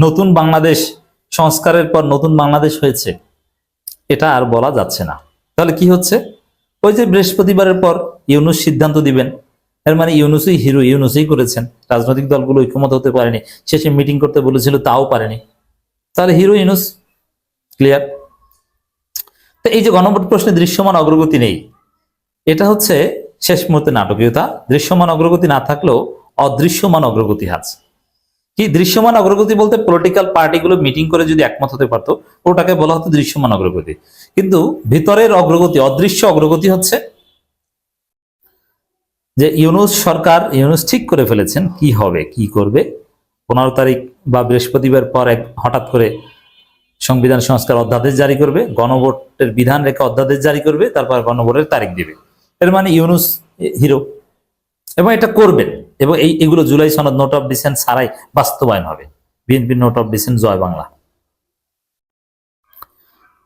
নতুন বাংলাদেশ সংস্কারের পর নতুন বাংলাদেশ হয়েছে, এটা আর বলা যাচ্ছে না। তাহলে কি হচ্ছে, ওই যে বৃহস্পতিবারের পর ইউনূস সিদ্ধান্ত দিবেন, এর মানে ইউনূসই হিরো, ইউনূসই করেছেন, রাজনৈতিক দলগুলো ঐক্যমত হতে পারেনি, শেষে মিটিং করতে বলেছিল তাও পারেনি, তাহলে হিরো ইউনূস, ক্লিয়ার। তো এই যে গণভোট প্রশ্নে দৃশ্যমান অগ্রগতি নেই, এটা হচ্ছে শেষ মুহূর্তে নাটকীয়তা। দৃশ্যমান অগ্রগতি না থাকলেও অদৃশ্যমান অগ্রগতি আছে। কি দৃশ্যমান অগ্রগতি বলতে, পলিটিক্যাল পার্টিগুলো মিটিং করে যদি একমত হতে পারতো, ওটাকে বলা হতো দৃশ্যমান অগ্রগতি। কিন্তু ভিতরের অগ্রগতি, অদৃশ্য অগ্রগতি হচ্ছে যে ইউনূস সরকার, ইউনূস ঠিক করে ফেলেছেন কি হবে, কি করবে। 15 তারিখ বা বৃহস্পতিবার পর হঠাৎ করে সংবিধান সংস্কার অধ্যাদেশ জারি করবে, গণভোটের বিধান রেখে অধ্যাদেশ জারি করবে, তারপর গণভোটের তারিখ দিবে। এর মানে ইউনূস হিরো, এবং এটা করবেন। এবং এগুলো জুলাই সনদ, নোট অফ ডিসেন্ট ছাড়াই বাস্তবায়ন হবে। বিএনপি নোট অফ ডিসেন্ট, জয় বাংলা।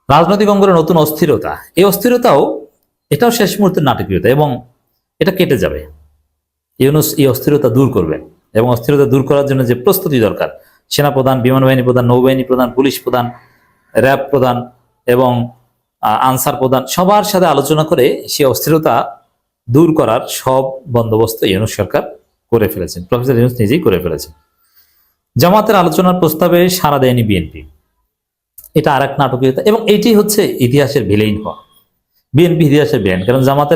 রাজনৈতিক অঙ্গনে নতুন অস্থিরতা, এই অস্থিরতাও, এটাও শেষ মুহূর্তের নাটকীয়তা, এবং এটা কেটে যাবে। ইউনূস এই অস্থিরতা দূর করবেন, এবং অস্থিরতা দূর করার জন্য যে প্রস্তুতি দরকার, সেনাপ্রধান, বিমান বাহিনী প্রধান, নৌবাহিনী প্রধান, পুলিশ প্রধান, র্যাব প্রধান এবং আনসার প্রধান, সবার সাথে আলোচনা করে সেই অস্থিরতা দূর করার সব বন্দোবস্ত ইউনূস সরকার করে ফেলেছেন, প্রফেসর ইউনূস নিজেই করে ফেলেছেন। জামাতের আলোচনার প্রস্তাবে সাড়া দেয়নি বিএনপি, এটা আর এক নাটকীয়তা, এবং এটি হচ্ছে ইতিহাসের ভিলেইন হওয়া। বিএনপি ইতিহাসের ভিলেইন, কারণ জামাত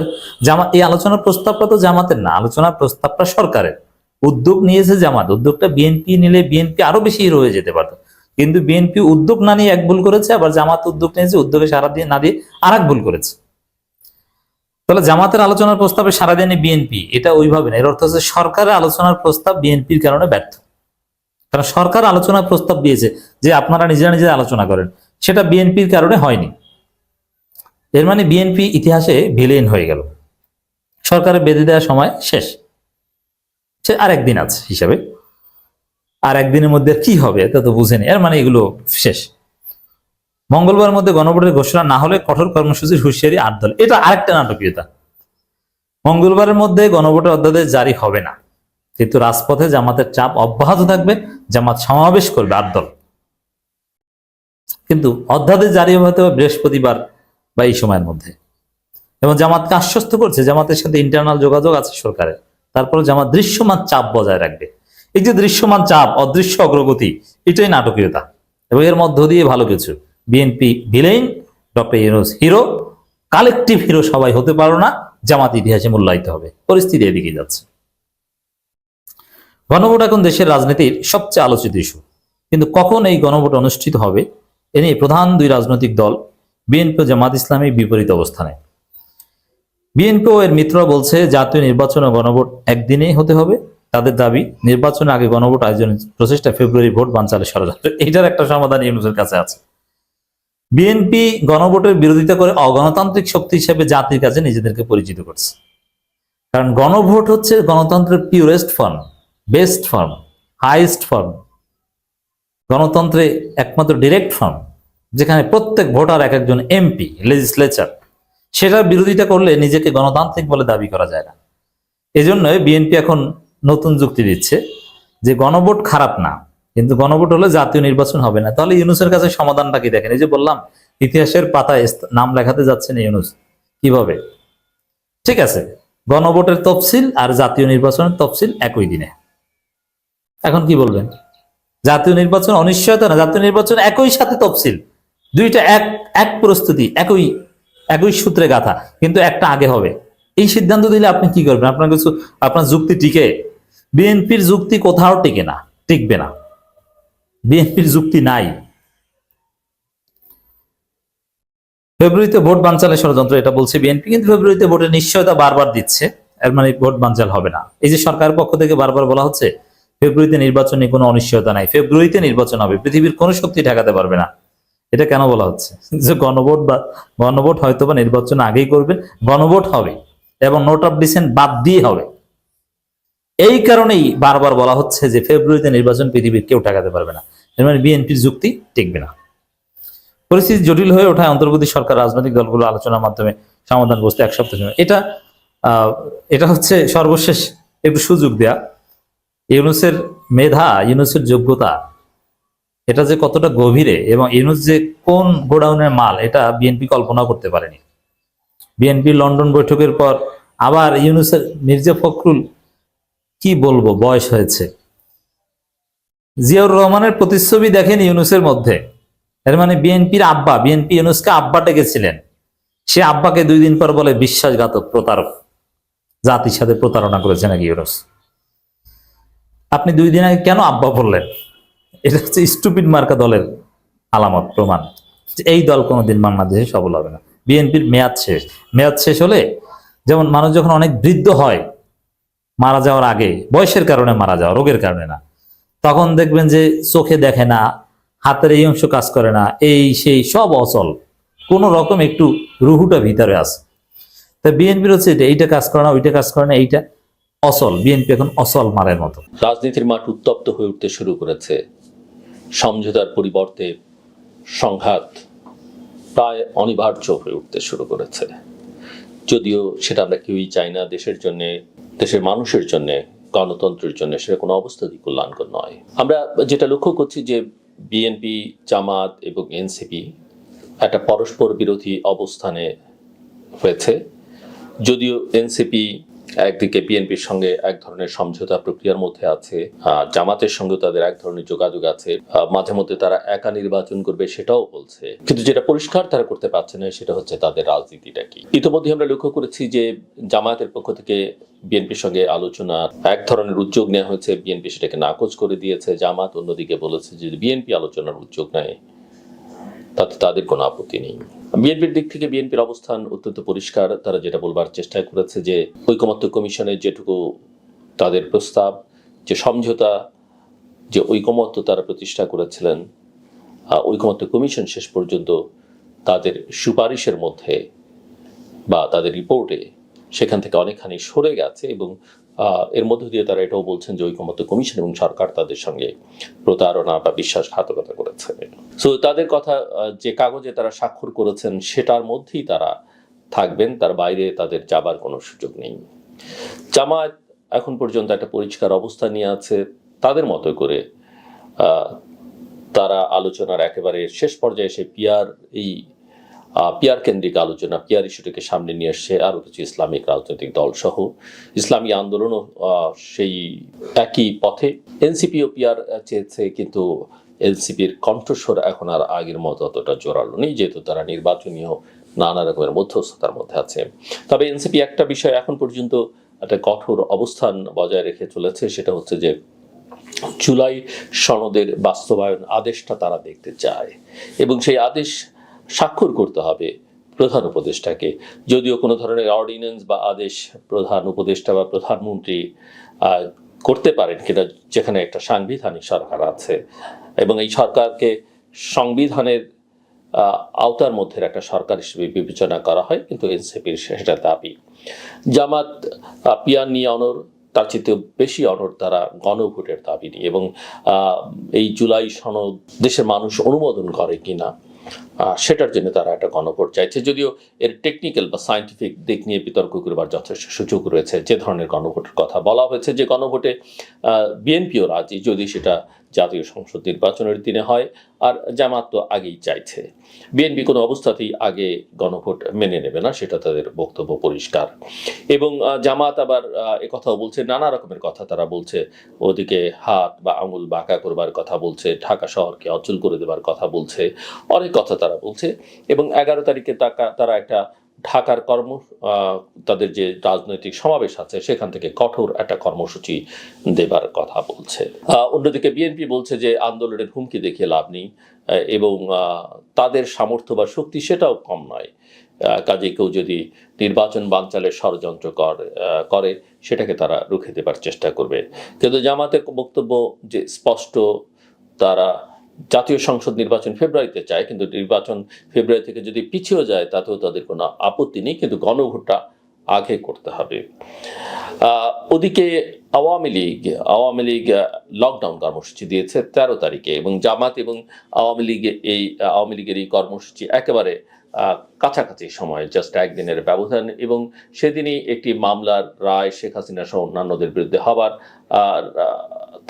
এই আলোচনার প্রস্তাবটা তো জামাতের না, আলোচনার প্রস্তাবটা সরকারের। উদ্যোগ নিয়েছে জামাত, উদ্যোগটা বিএনপি নিলে বিএনপি আরো বেশি হিরো হয়ে যেতে পারত, কিন্তু বিএনপি উদ্যোগ না নিয়ে এক ভুল করেছে, আবার জামাত উদ্যোগ নিয়েছে, উদ্যোগে সাড়া দিয়ে না দিয়ে আর এক ভুল করেছে। তাহলে জামাতের আলোচনার প্রস্তাবে সাড়া দেয়নি বিএনপি, এটা ওইভাবে না। এর অর্থ হচ্ছে সরকারের আলোচনার প্রস্তাব বিএনপির কারণে ব্যর্থ। কারণ সরকার আলোচনার প্রস্তাব দিয়েছে যে আপনারা নিজেরা নিজেরা আলোচনা করেন, সেটা বিএনপির কারণে হয়নি। এর মানে বিএনপি ইতিহাসে ভিলেন হয়ে গেল, সরকারের বেঁধে দেওয়ার সময় শেষ, সে আর একদিন আছে হিসাবে, আর একদিনের মধ্যে কি হবে তা তো বুঝেনি, এর মানে এগুলো শেষ। মঙ্গলবার মধ্যে গণভোটের ঘোষণা না হলে কঠোর কর্মসূচির হুঁশিয়ারি 8 দল, এটা আরেকটা নাটকীয়তা। মঙ্গলবারের মধ্যে গণভোটের অধ্যাদেশ জারি হবে না, কিন্তু রাজপথে জামাতের চাপ অব্যাহত থাকবে, জামাত সমাবেশ করবে 8 দল, কিন্তু অধ্যাদেশ জারি হতে হবে বৃহস্পতিবার বা এই সময়ের মধ্যে। এবং জামাতকে আশ্বস্ত করছে, জামাতের সাথে ইন্টারনাল যোগাযোগ আছে সরকারের, তারপরে জামাত দৃশ্যমান চাপ বজায় রাখবে। এই যে দৃশ্যমান চাপ, অদৃশ্য অগ্রগতি, এটাই নাটকীয়তা, এবং এর মধ্য দিয়ে ভালো কিছু। BNP villain, doctor Yunus hero, collective hero সবাই হতে পারো না, জামাত ইতিহাসে মূল্যায়িত হবে। পরিস্থিতি এদিকে যাচ্ছে। গণভোট এখন দেশের রাজনীতির সবচেয়ে আলোচিত ইস্যু, কিন্তু কখন এই গণভোট অনুষ্ঠিত হবে এ নিয়ে প্রধান দুই রাজনৈতিক দল বিএনপি ও জামাত ইসলামী বিপরীত অবস্থানে। বিএনপি ও এর মিত্ররা বলছে জাতীয় নির্বাচন ও গণভোট একদিনেই হতে হবে। তাদের দাবি, নির্বাচনের আগে গণভোট আয়োজনের প্রচেষ্টা ফেব্রুয়ারি ভোট বানচালের ষড়যন্ত্র। এইটার একটা সমাধান ইউনূসের কাছে আছে। বিএনপি গণভোটের বিরোধিতা করে অগণতান্ত্রিক শক্তি হিসেবে জাতির কাছে নিজেদেরকে পরিচিত করছে, কারণ গণভোট হচ্ছে গণতন্ত্রের purest form, best form, highest form, গণতন্ত্রে একমাত্র ডিরেক্ট ফর্ম, যেখানে প্রত্যেক ভোটার এক একজন এমপি, লেজিসলেচার। সেটার বিরোধিতা করলে নিজেকে গণতান্ত্রিক বলে দাবি করা যায় না। এজন্য বিএনপি এখন নতুন যুক্তি দিচ্ছে যে গণভোট খারাপ না, কিন্তু গণভোট হলে জাতীয় নির্বাচন হবে না। তাহলে ইউনূসের কাছে সমাধানটা কি দেখেন? এই যে বললাম, ইতিহাসের পাতায় নাম লেখাতে যাচ্ছেন ইউনূস, কিভাবে? ঠিক আছে, গণভোটের তফসিল আর জাতীয় নির্বাচনের তফসিল একই দিনে। এখন কি বলবেন? জাতীয় নির্বাচন অনিশ্চয়তা না, জাতীয় নির্বাচন একই সাথে তফসিল, দুইটা এক প্রস্তুতি, একই সূত্রে গাথা, কিন্তু একটা আগে হবে। এই সিদ্ধান্ত দিলে আপনি কি করবেন? আপনার যুক্তি টিকে? বিএনপির যুক্তি কোথাও টিকে না, টিকবে না, বিএনপির যুক্তি নাই। ফেব্রুয়ারিতে ভোট বানচালের ষড়যন্ত্র, এটা বলছে বিএনপি, কিন্তু ফেব্রুয়ারিতে ভোটের নিশ্চয়তা বারবার দিচ্ছে, এর মানে ভোট বানচাল হবে না। এই যে সরকারের পক্ষ থেকে বারবার বলা হচ্ছে ফেব্রুয়ারিতে নির্বাচনে কোনো অনিশ্চয়তা নাই, ফেব্রুয়ারিতে নির্বাচন হবে, পৃথিবীর কোনো শক্তি ঠেকাতে পারবে না। এটা কেন বলা হচ্ছে? যে গণভোট হয়তো বা নির্বাচন আগেই করবেন, গণভোট হবে এবং নোট অফ ডিসেন্ট বাদ দিয়ে হবে। এই কারণেই বারবার বলা হচ্ছে যে ফেব্রুয়ারিতে নির্বাচন পৃথিবীর কেউ ঠেকাতে পারবে না, এর মানে বিএনপির যুক্তি টিকবে না। পরিস্থিতি জটিল হয়ে ওঠায় অন্তর্বর্তী সরকার রাজনৈতিক দলগুলো আলোচনার মাধ্যমে সমাধান বসতে 1 সপ্তাহ সময়। এটা হচ্ছে সর্বশেষ একটু সুযোগ দেয়া। ইউনূসের মেধা, ইউনূসের যোগ্যতা, এটা যে কতটা গভীরে এবং ইউনূস যে কোন গোডাউনের মাল এটা বিএনপি কল্পনা করতে পারেনি। বিএনপি লন্ডন বৈঠকের পর আবার ইউনূসের, মির্জা ফখরুল কি বলবো, বয়স হয়েছে, জিয়াউর রহমানের প্রতিচ্ছবি দেখেন ইউনূসের মধ্যে। এর মানে বিএনপির আব্বা, বিএনপি ইউনূসকে আব্বা ডেকেছিলেন, সে আব্বাকে 2 দিন পর বলে বিশ্বাসঘাতক, প্রতারক, জাতির সাথে প্রতারণা করেছে নাকি ইউনূস। আপনি 2 দিন আগে কেন আব্বা বললেন? এটা হচ্ছে স্টুপিড মার্কা দলের আলামত, প্রমাণ। এই দল কোনোদিন বাংলাদেশে সফল হবে না। বিএনপির মেয়াদ শেষ। মেয়াদ শেষ হলে, যেমন মানুষ যখন অনেক বৃদ্ধ হয়, মারা যাওয়ার আগে, বয়সের কারণে মারা যাওয়া, রোগের কারণে না, তখন দেখবেন যে চোখে দেখে না, হাতের এই অংশ কাজ করে না, এই সেই সব অচল, কোন রকম একটু রুহুটা ভিতরে আছে। তা বিএনপির হচ্ছে এইটা কাজ করে না, ওইটা কাজ করে না, এইটা অচল। বিএনপি এখন অচল মারের মতো। রাজনীতির মাঠ উত্তপ্ত হয়ে উঠতে শুরু করেছে। সমঝোতার পরিবর্তে সংঘাত প্রায় অনিবার্য হয়ে উঠতে শুরু করেছে। যদিও সেটা আমরা কেউই চাই না দেশের জন্য, দেশের মানুষের জন্য, গণতন্ত্রের জন্য সেটা কোনো অবস্থাতেই কল্যাণকর নয়। আমরা যেটা লক্ষ্য করছি যে বিএনপি, জামাত এবং এনসিপি একটা পরস্পর বিরোধী অবস্থানে হয়েছে। যদিও এনসিপি একদিকে বিএনপির সঙ্গে এক ধরনের সমঝোতা প্রক্রিয়ার মধ্যে আছে, জামাতের সঙ্গে তাদের এক ধরনের যোগাযোগ আছে, মাঝে মধ্যে তারা একা নির্বাচন করবে সেটাও বলছে, কিন্তু যেটা পরিষ্কার তারা করতে পারছে না সেটা হচ্ছে তাদের রাজনীতিটা কি। ইতিমধ্যে আমরা লক্ষ্য করেছি যে জামায়াতের পক্ষ থেকে বিএনপির সঙ্গে আলোচনার এক ধরনের উদ্যোগ নেওয়া হয়েছে, বিএনপি সেটাকে নাকচ করে দিয়েছে। জামাত অন্যদিকে বলেছে যে বিএনপি আলোচনার উদ্যোগ নেয় তাতে তাদের কোনো আপত্তি নেই। বিএনপির দিক থেকে বিএনপির অবস্থান অত্যন্ত পরিষ্কার। তারা যেটা বলবার চেষ্টা করেছে যে ঐকমত্য কমিশনের যেটুকু তাদের প্রস্তাব, যে সমঝোতা, যে ঐকমত্য তারা প্রতিষ্ঠা করেছিলেন, ঐকমত্য কমিশন শেষ পর্যন্ত তাদের সুপারিশের মধ্যে বা তাদের রিপোর্টে সেখান থেকে অনেকখানি সরে গেছে এবং এর মধ্য দিয়ে তারা এটাও বলছেন যে ঐকমত্য কমিশন এবং সরকার তাদের সঙ্গে প্রতারণা বা বিশ্বাসঘাতকতা করেছে। সো তাদের কথা যে কাগজে তারা স্বাক্ষর করেছেন সেটার মধ্যেই তারা থাকবেন, তার বাইরে তাদের যাবার কোনো সুযোগ নেই। জামায়াত এখন পর্যন্ত একটা পরিষ্কার অবস্থা নিয়ে আছে, তাদের মতো করে তারা আলোচনার একেবারে শেষ পর্যায়ে এসে পিয়ার কেন্দ্রিক আলোচনা, পিয়ার ইস্যুটিকে সামনে নিয়ে আসছে আরো কিছু ইসলামিক রাজনৈতিক দল সহ। ইসলামী আন্দোলনও সেই একই পথে। এনসিপিও পিয়ার চেয়েছে, কিন্তু এনসিপির কণ্ঠস্বর এখন আর আগের মতো অতটা জোরালো নেই, যেহেতু তারা নির্বাচনীয় নানা রকমের মধ্যস্থতার মধ্যে আছে। তবে এনসিপি একটা বিষয় এখন পর্যন্ত একটা কঠোর অবস্থান বজায় রেখে চলেছে, সেটা হচ্ছে যে জুলাই সনদের বাস্তবায়ন আদেশটা তারা দেখতে চায় এবং সেই আদেশ স্বাক্ষর করতে হবে প্রধান উপদেষ্টাকে। যদিও কোনো ধরনের অর্ডিন্যান্স বা আদেশ প্রধান উপদেষ্টা বা প্রধানমন্ত্রী করতে পারেন কিনা, যেখানে একটা সাংবিধানিক সরকার আছে এবং এই সরকারকে সংবিধানের আওতার মধ্যে একটা সরকার হিসেবে বিবেচনা করা হয়, কিন্তু এনসিপির সেটা দাবি। জামাত পিয়ার নিয়ে অনড়, তার চেয়ে বেশি অনড় তারা গণভোটের দাবি নিয়ে এবং এই জুলাই সনদ দেশের মানুষ অনুমোদন করে কিনা সেটার জন্য তারা একটা গণভোট চাইছে। যদিও এর টেকনিক্যাল বা সায়েন্টিফিক দিক নিয়ে বিতর্ক করবার যথেষ্ট সুযোগ রয়েছে। যে ধরনের গণভোটের কথা বলা হয়েছে, যে গণভোটে বিএনপিও রাজি যদি সেটা জাতীয় সংসদ নির্বাচনের দিনে হয়, আর জামাত তো আগেই চাইছে। বিএনপি কোনো অবস্থাতেই আগে গণভোট মেনে নেবে না, সেটা তাদের বক্তব্য পরিষ্কার। এবং জামাত আবার একথাও বলছে, নানা রকমের কথা তারা বলছে, ওদিকে হাত বা আঙুল বাঁকা করবার কথা বলছে, ঢাকা শহরকে অচল করে দেবার কথা বলছে, অনেক কথা তারা বলছে। এবং 11 তারিখে তারা একটা ঢাকার তাদের যে রাজনৈতিক সমাবেশ আছে সেখান থেকে কঠোর একটা কর্মসূচি দেবার কথা বলছে। অন্যদিকে বিএনপি বলছে যে আন্দোলনের হুমকি দেখিয়ে লাভ নেই এবং তাদের সামর্থ্য বা শক্তি সেটাও কম নয়। কাজে কেউ যদি নির্বাচন বানচালের ষড়যন্ত্র করে সেটাকে তারা রুখে দেবার চেষ্টা করবে। কিন্তু জামাতের বক্তব্য যে স্পষ্ট, তারা জাতীয় সংসদ নির্বাচন ফেব্রুয়ারিতে চায়, কিন্তু নির্বাচন ফেব্রুয়ারি থেকে যদি পিছিয়ে যায় তাতেও তাদের কোনো আপত্তি নেই, কিন্তু গণভোটটা আগে করতে হবে। ওদিকে আওয়ামী লীগ লকডাউন কর্মসূচি দিয়েছে 13 তারিখে এবং জামাত এবং আওয়ামী লীগের এই কর্মসূচি একেবারে কাছাকাছি সময়, জাস্ট একদিনের ব্যবধান। এবং সেদিনই একটি মামলার রায় শেখ হাসিনা সহ অন্যান্যদের বিরুদ্ধে হবার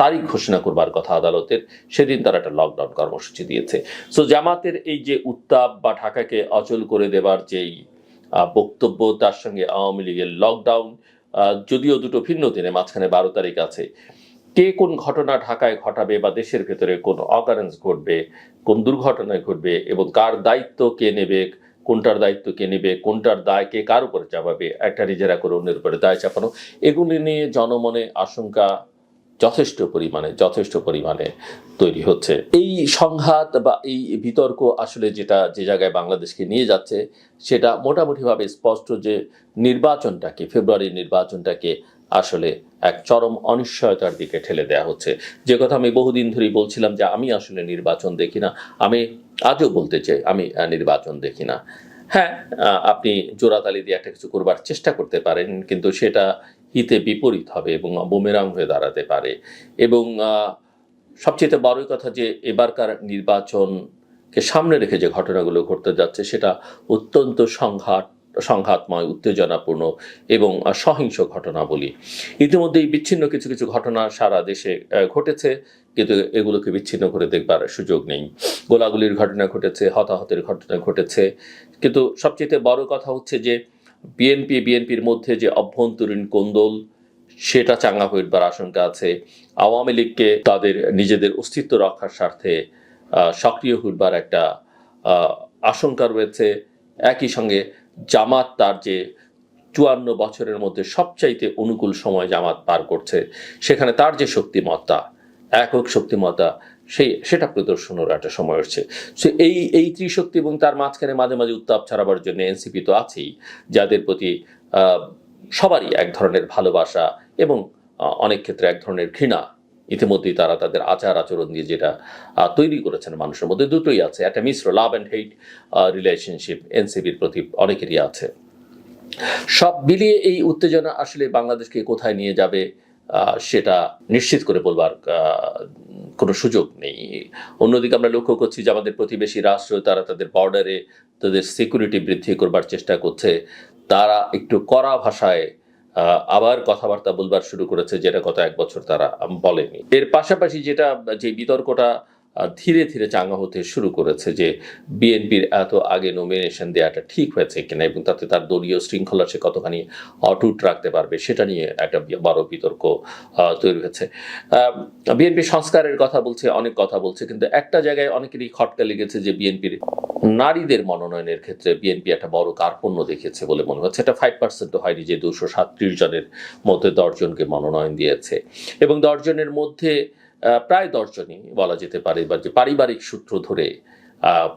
তারিখ ঘোষণা করবার কথা আদালতের, সেদিন তারা একটা লকডাউন কর্মসূচি দিয়েছে। সো জামাতের এই যে উত্তাপ বা ঢাকাকে অচল করে দেবার যেই বক্তব্য, তার সঙ্গে আওয়ামী লীগের লকডাউন, যদিও দুটো ভিন্ন দিনে, মাঝখানে 12 তারিখ আছে, কে কোন ঘটনা ঢাকায় ঘটাবে বা দেশের ভেতরে কোন অকারেন্স ঘটবে, কোন দুর্ঘটনায় ঘটবে এবং কার দায়িত্ব কে নেবে, কোনটার দায়িত্ব কে নেবে, কোনটার দায় কে কার উপরে চাপাবে, একটা নিজেরা করে অন্যের উপরে দায় চাপানো, এগুলি নিয়ে জনমনে আশঙ্কা যথেষ্ট পরিমাণে তৈরি হচ্ছে। এই সংঘাত বা এই বিতর্ক আসলে যেটা যে জায়গায় বাংলাদেশকে নিয়ে যাচ্ছে, সেটা মোটামুটিভাবে স্পষ্ট যে ফেব্রুয়ারির নির্বাচনটাকে আসলে এক চরম অনিশ্চয়তার দিকে ঠেলে দেওয়া হচ্ছে। যে কথা আমি বহুদিন ধরেই বলছিলাম যে আমি আসলে নির্বাচন দেখি না, আমি আজও বলতে চাই আমি নির্বাচন দেখি না। হ্যাঁ, আপনি জোড়াতালি দিয়ে একটা কিছু করবার চেষ্টা করতে পারেন, কিন্তু সেটা হিতে বিপরীত হবে এবং বুমেরাং হয়ে দাঁড়াতে পারে। এবং সবচেয়ে বড় কথা যে এবারকার নির্বাচনকে সামনে রেখে যে ঘটনাগুলো ঘটতে যাচ্ছে, সেটা অত্যন্ত সংঘাতময়, উত্তেজনাপূর্ণ এবং সহিংস ঘটনা বলি। ইতিমধ্যেই বিচ্ছিন্ন কিছু কিছু ঘটনা সারা দেশে ঘটেছে, কিন্তু এগুলোকে বিচ্ছিন্ন করে দেখবার সুযোগ নেই। গোলাগুলির ঘটনা ঘটেছে, হতাহতের ঘটনা ঘটেছে, কিন্তু সবচেয়ে বড় কথা হচ্ছে যে বিএনপির মধ্যে যে অভ্যন্তরীণ কোন্দল, সেটা চাঙ্গা হয়ে উঠবার আশঙ্কা আছে। আওয়ামী লীগকে তাদের নিজেদের অস্তিত্ব রক্ষার স্বার্থে সক্রিয় হইবার একটা আশঙ্কা রয়েছে। একই সঙ্গে জামাত তার যে 54 বছরের মধ্যে সবচাইতে অনুকূল সময় জামাত পার করছে, সেখানে তার যে শক্তিমত্তা, একক শক্তিমত্তা, সেটা প্রদর্শনের একটা সময় হচ্ছে। সো এই ত্রিশক্তি এবং তার মাঝখানে মাঝে মাঝে উত্তাপ ছড়াবার জন্য এনসিপি তো আছেই, যাদের প্রতি সবারই এক ধরনের ভালোবাসা এবং অনেক ক্ষেত্রে এক ধরনের ঘৃণা ইতিমধ্যেই তারা তাদের আচার আচরণ দিয়ে যেটা তৈরি করেছেন মানুষের মধ্যে, দুটোই আছে, একটা মিশ্র লাভ অ্যান্ড হেট রিলেশনশিপ এনসিপির প্রতি অনেকেরই আছে। সব মিলিয়ে এই উত্তেজনা আসলে বাংলাদেশকে কোথায় নিয়ে যাবে সেটা নিশ্চিত করে বলবার কোনো সুযোগ নেই। অন্যদিকে আমরা লক্ষ্য করছি যে আমাদের প্রতিবেশী রাষ্ট্র, তারা তাদের বর্ডারে তাদের সিকিউরিটি বৃদ্ধি করবার চেষ্টা করছে। তারা একটু কড়া ভাষায় আবার কথাবার্তা বলবার শুরু করেছে, যেটা গত 1 বছর তারা বলেনি। এর পাশাপাশি যে বিতর্কটা ধীরে ধীরে চাঙ্গা হতে শুরু করেছে, যে বিএনপির এত আগে নমিনেশন দেওয়াটা ঠিক হয়েছে কিনা এবং তাতে তার দলীয় শৃঙ্খলা সে কতখানি অটুট রাখতে পারবে, সেটা নিয়ে একটা বড় বিতর্ক তৈরি হয়েছে। বিএনপি সংস্কারের কথা বলছে, অনেক কথা বলছে, কিন্তু একটা জায়গায় অনেকেরই খটকা লেগেছে যে বিএনপির নারীদের মনোনয়নের ক্ষেত্রে বিএনপি একটা বড় কার্পণ্য দেখেছে বলে মনে হচ্ছে। এটা 5% হয়নি যে 237 জনের মধ্যে 10 জনকে মনোনয়ন দিয়েছে, এবং 10 জনের মধ্যে প্রায় 10 জনই বলা যেতে পারে বা যে পারিবারিক সূত্র ধরে,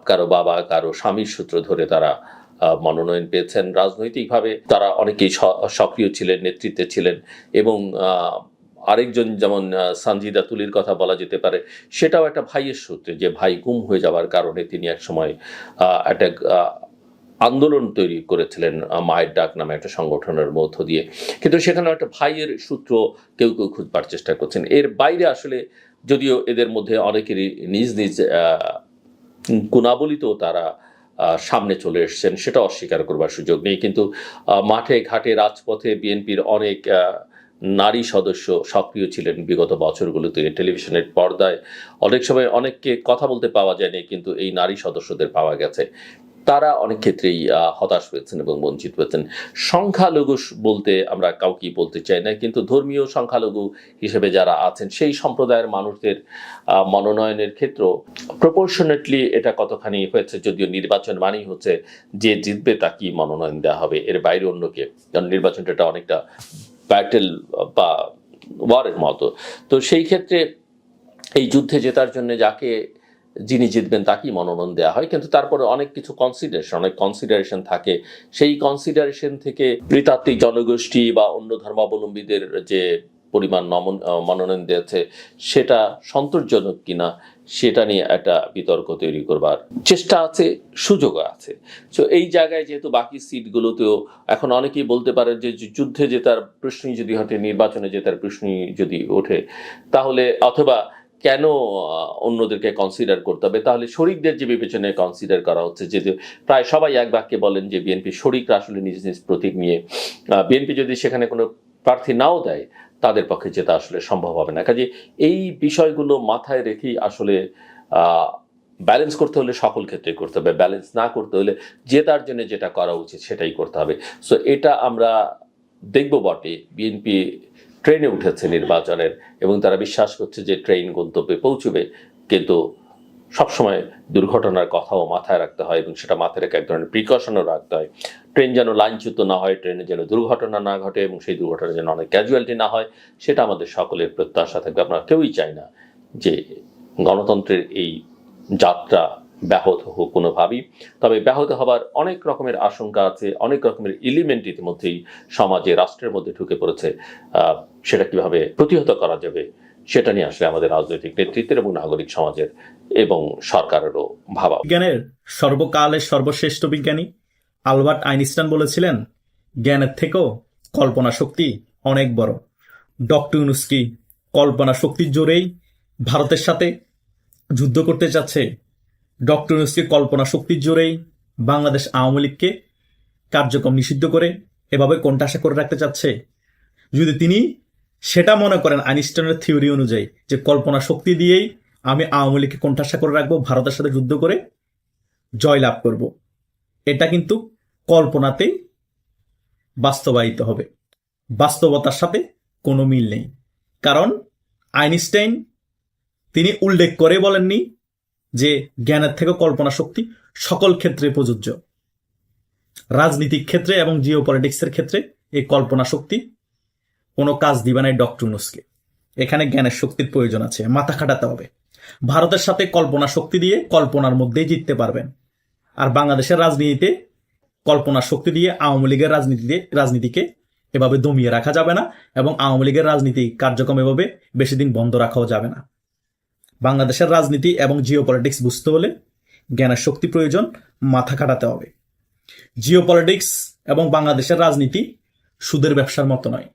কারো বাবা কারো স্বামীর সূত্র ধরে তারা মনোনয়ন পেয়েছেন। রাজনৈতিকভাবে তারা অনেকেই সক্রিয় ছিলেন, নেতৃত্বে ছিলেন, এবং আরেকজন যেমন সানজিদা তুলির কথা বলা যেতে পারে, সেটাও একটা ভাইয়ের সূত্রে, যে ভাই গুম হয়ে যাওয়ার কারণে তিনি একসময় একটা আন্দোলন তৈরি করেছিলেন মায়ের ডাক নামে একটা সংগঠনের মধ্য দিয়ে, কিন্তু সেখানে একটা ভাইয়ের সূত্র কেউ খুঁজবার চেষ্টা করছেন। এর বাইরে আসলে যদিও এদের মধ্যে অনেকেরই নিজ নিজ গুণাবলিতেও তারা সামনে চলে এসছেন, সেটা অস্বীকার করবার সুযোগ নেই, কিন্তু মাঠে ঘাটে রাজপথে বিএনপির অনেক নারী সদস্য সক্রিয় ছিলেন বিগত বছরগুলোতে। টেলিভিশনের পর্দায় অনেক সময় অনেককে কথা বলতে পাওয়া যায়নি, কিন্তু এই নারী সদস্যদের পাওয়া গেছে। তারা অনেক ক্ষেত্রেই হতাশ হয়েছেন এবং বঞ্চিত হয়েছেন। সংখ্যালঘু বলতে আমরা কাউকেই বলতে চাই না, কিন্তু ধর্মীয় সংখ্যালঘু হিসেবে যারা আছেন, সেই সম্প্রদায়ের মানুষদের মনোনয়নের ক্ষেত্র প্রপোর্শনেটলি এটা কতখানি হয়েছে, যদিও নির্বাচন মানেই হচ্ছে যে জিতবে তাকেই মনোনয়ন দেওয়া হবে, এর বাইরে অন্যকে, কারণ নির্বাচনটা অনেকটা ব্যাটেল বা ওয়ারের মতো। তো সেই ক্ষেত্রে এই যুদ্ধে জেতার জন্য যিনি জিতবেন তাকেই মনোনয়ন দেওয়া হয়, কিন্তু তারপরে অনেক কিছু অনেক কনসিডারেশন থাকে। সেই কনসিডারেশন থেকে নৃতাত্ত্বিক জনগোষ্ঠী বা অন্য ধর্মাবলম্বীদের যে পরিমাণ মনোনয়ন দিয়েছে, সেটা সন্তোষজনক কিনা, সেটা নিয়ে একটা বিতর্ক তৈরি করবার চেষ্টা আছে, সুযোগও আছে। তো এই জায়গায় যেহেতু বাকি সিটগুলোতেও এখন অনেকেই বলতে পারে যে যুদ্ধে জেতার প্রশ্নই যদি হতে, নির্বাচনে জেতার প্রশ্নই যদি ওঠে, তাহলে অথবা কেন অন্যদেরকে কনসিডার করতে হবে, তাহলে শরিকদের যে বিবেচনায় কনসিডার করা হচ্ছে, যে প্রায় সবাই এক বাক্যে বলেন যে বিএনপি শরিকরা আসলে নিজ নিজ প্রতীক নিয়ে, বিএনপি যদি সেখানে কোনো প্রার্থী নাও দেয়, তাদের পক্ষে যেটা আসলে সম্ভব হবে না। কাজে এই বিষয়গুলো মাথায় রেখেই আসলে ব্যালেন্স করতে হলে সকল ক্ষেত্রে করতে হবে, ব্যালেন্স না করতে হলে জেতার জন্য যেটা করা উচিত সেটাই করতে হবে। সো এটা আমরা দেখব বটে। বিএনপি ট্রেনে উঠেছে নির্বাচনের এবং তারা বিশ্বাস করছে যে ট্রেন গন্তব্যে পৌঁছবে, কিন্তু সবসময় দুর্ঘটনার কথাও মাথায় রাখতে হয় এবং সেটা মাথায় রেখে এক ধরনের প্রিকশনও রাখতে হয়। ট্রেন যেন লাইনচ্যুত না হয়, ট্রেনে যেন দুর্ঘটনা না ঘটে এবং সেই দুর্ঘটনা যেন অনেক ক্যাজুয়ালিটি না হয়, সেটা আমাদের সকলের প্রত্যাশা থাকবে। আমরা কেউই চাই না যে গণতন্ত্রের এই যাত্রা ব্যাহত হোক কোনোভাবেই। তবে ব্যাহত হবার অনেক রকমের আশঙ্কা আছে, অনেক রকমের এলিমেন্ট ইতিমধ্যেই সমাজে, রাষ্ট্রের মধ্যে ঢুকে পড়েছে। সেটা কিভাবে প্রতিহত করা যাবে সেটা নিয়ে আসলে আমাদের রাজনৈতিক নেতৃত্বের এবং নাগরিক সমাজের এবং সরকারেরও ভাবা। বিজ্ঞানের সর্বকালের সর্বশ্রেষ্ঠ বিজ্ঞানী আলবার্ট আইনস্টাইন বলেছিলেন, জ্ঞানের থেকেও কল্পনা শক্তি অনেক বড়। ডক্টর ইউনূস কি কল্পনা শক্তির জোরেই ভারতের সাথে যুদ্ধ করতে চাচ্ছে? ডক্টর ইউনূস কি কল্পনা শক্তির জোরেই বাংলাদেশ আওয়ামী লীগকে কার্যক্রম নিষিদ্ধ করে এভাবে কোণঠাসা করে রাখতে চাচ্ছে? যদি তিনি সেটা মনে করেন আইনস্টাইনের থিওরি অনুযায়ী যে কল্পনা শক্তি দিয়েই আমি আওয়ামী লীগকে কোণঠাসা করে রাখবো, ভারতের সাথে যুদ্ধ করে জয়লাভ করব, এটা কিন্তু কল্পনাতেই বাস্তবায়িত হবে, বাস্তবতার সাথে কোনো মিল নেই। কারণ আইনস্টাইন তিনি উল্লেখ করে বলেননি যে জ্ঞানের থেকে কল্পনা শক্তি সকল ক্ষেত্রে প্রযোজ্য। রাজনীতিক ক্ষেত্রে এবং জিও পলিটিক্সের ক্ষেত্রে এই কল্পনা শক্তি কোনো কাজ দিবে না ডক্টর ইউনূসকে। এখানে জ্ঞানের শক্তির প্রয়োজন আছে, মাথা খাটাতে হবে। ভারতের সাথে কল্পনা শক্তি দিয়ে কল্পনার মধ্যেই জিততে পারবেন। আর বাংলাদেশের রাজনীতিতে কল্পনা শক্তি দিয়ে আওয়ামী লীগের রাজনীতিকে এভাবে দমিয়ে রাখা যাবে না এবং আওয়ামী লীগের রাজনীতি কার্যক্রম এভাবে বেশি দিন বন্ধ রাখাও যাবে না। বাংলাদেশের রাজনীতি এবং জিও পলিটিক্স বুঝতে হলে জ্ঞানের শক্তি প্রয়োজন, মাথা খাটাতে হবে। জিও পলিটিক্স এবং বাংলাদেশের রাজনীতি সুদের ব্যবসার মতো নয়।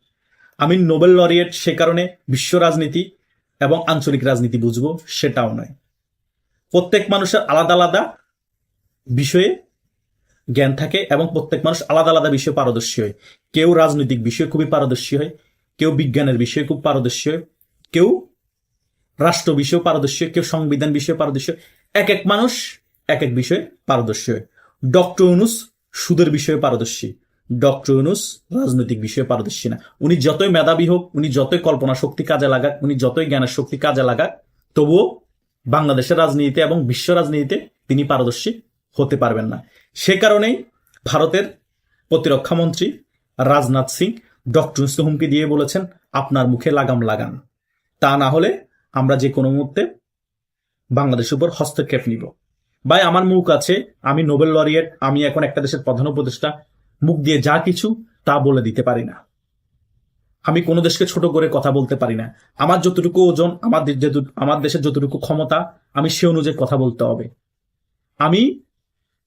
আমি নোবেল লরিয়েট সে কারণে বিশ্ব রাজনীতি এবং আঞ্চলিক রাজনীতি বুঝবো সেটাও নয়। প্রত্যেক মানুষের আলাদা আলাদা বিষয়ে জ্ঞান থাকে এবং প্রত্যেক মানুষ আলাদা আলাদা বিষয়ে পারদর্শী হয়। কেউ রাজনৈতিক বিষয়ে খুবই পারদর্শী হয়, কেউ বিজ্ঞানের বিষয়ে খুব পারদর্শী হয়, কেউ রাষ্ট্র বিষয়ে পারদর্শী হয়, কেউ সংবিধান বিষয়ে পারদর্শী হয়। এক এক মানুষ এক এক বিষয়ে পারদর্শী হয়। ডক্টর ইউনূস সুদের বিষয়ে পারদর্শী, ডক্টর ইউনূস রাজনৈতিক বিষয়ে পারদর্শী না। উনি যতই মেধাবী হোক, উনি যতই কল্পনা শক্তি কাজে লাগাক, উনি যতই জ্ঞানের শক্তি কাজে লাগাক, তবুও বাংলাদেশের রাজনীতিতে এবং বিশ্ব রাজনীতিতে তিনি পারদর্শী হতে পারবেন না। সে কারণেই ভারতের প্রতিরক্ষা মন্ত্রী রাজনাথ সিং ডক্টর ইউনূসকে হুমকি দিয়ে বলেছেন, আপনার মুখে লাগাম লাগান, তা না হলে আমরা যে কোনো মুহূর্তে বাংলাদেশের উপর হস্তক্ষেপ নিব। ভাই, আমার মুখ আছে, আমি নোবেল লরিয়েট, আমি এখন একটা দেশের প্রধান উপদেষ্টা, মুখ দিয়ে যা কিছু তা বলে দিতে পারি না। আমি কোনো দেশকে ছোট করে কথা বলতে পারি না। আমার যতটুকু ওজন, আমার দেশের যতটুকু ক্ষমতা, আমি সে অনুযায়ী কথা বলতে হবে। আমি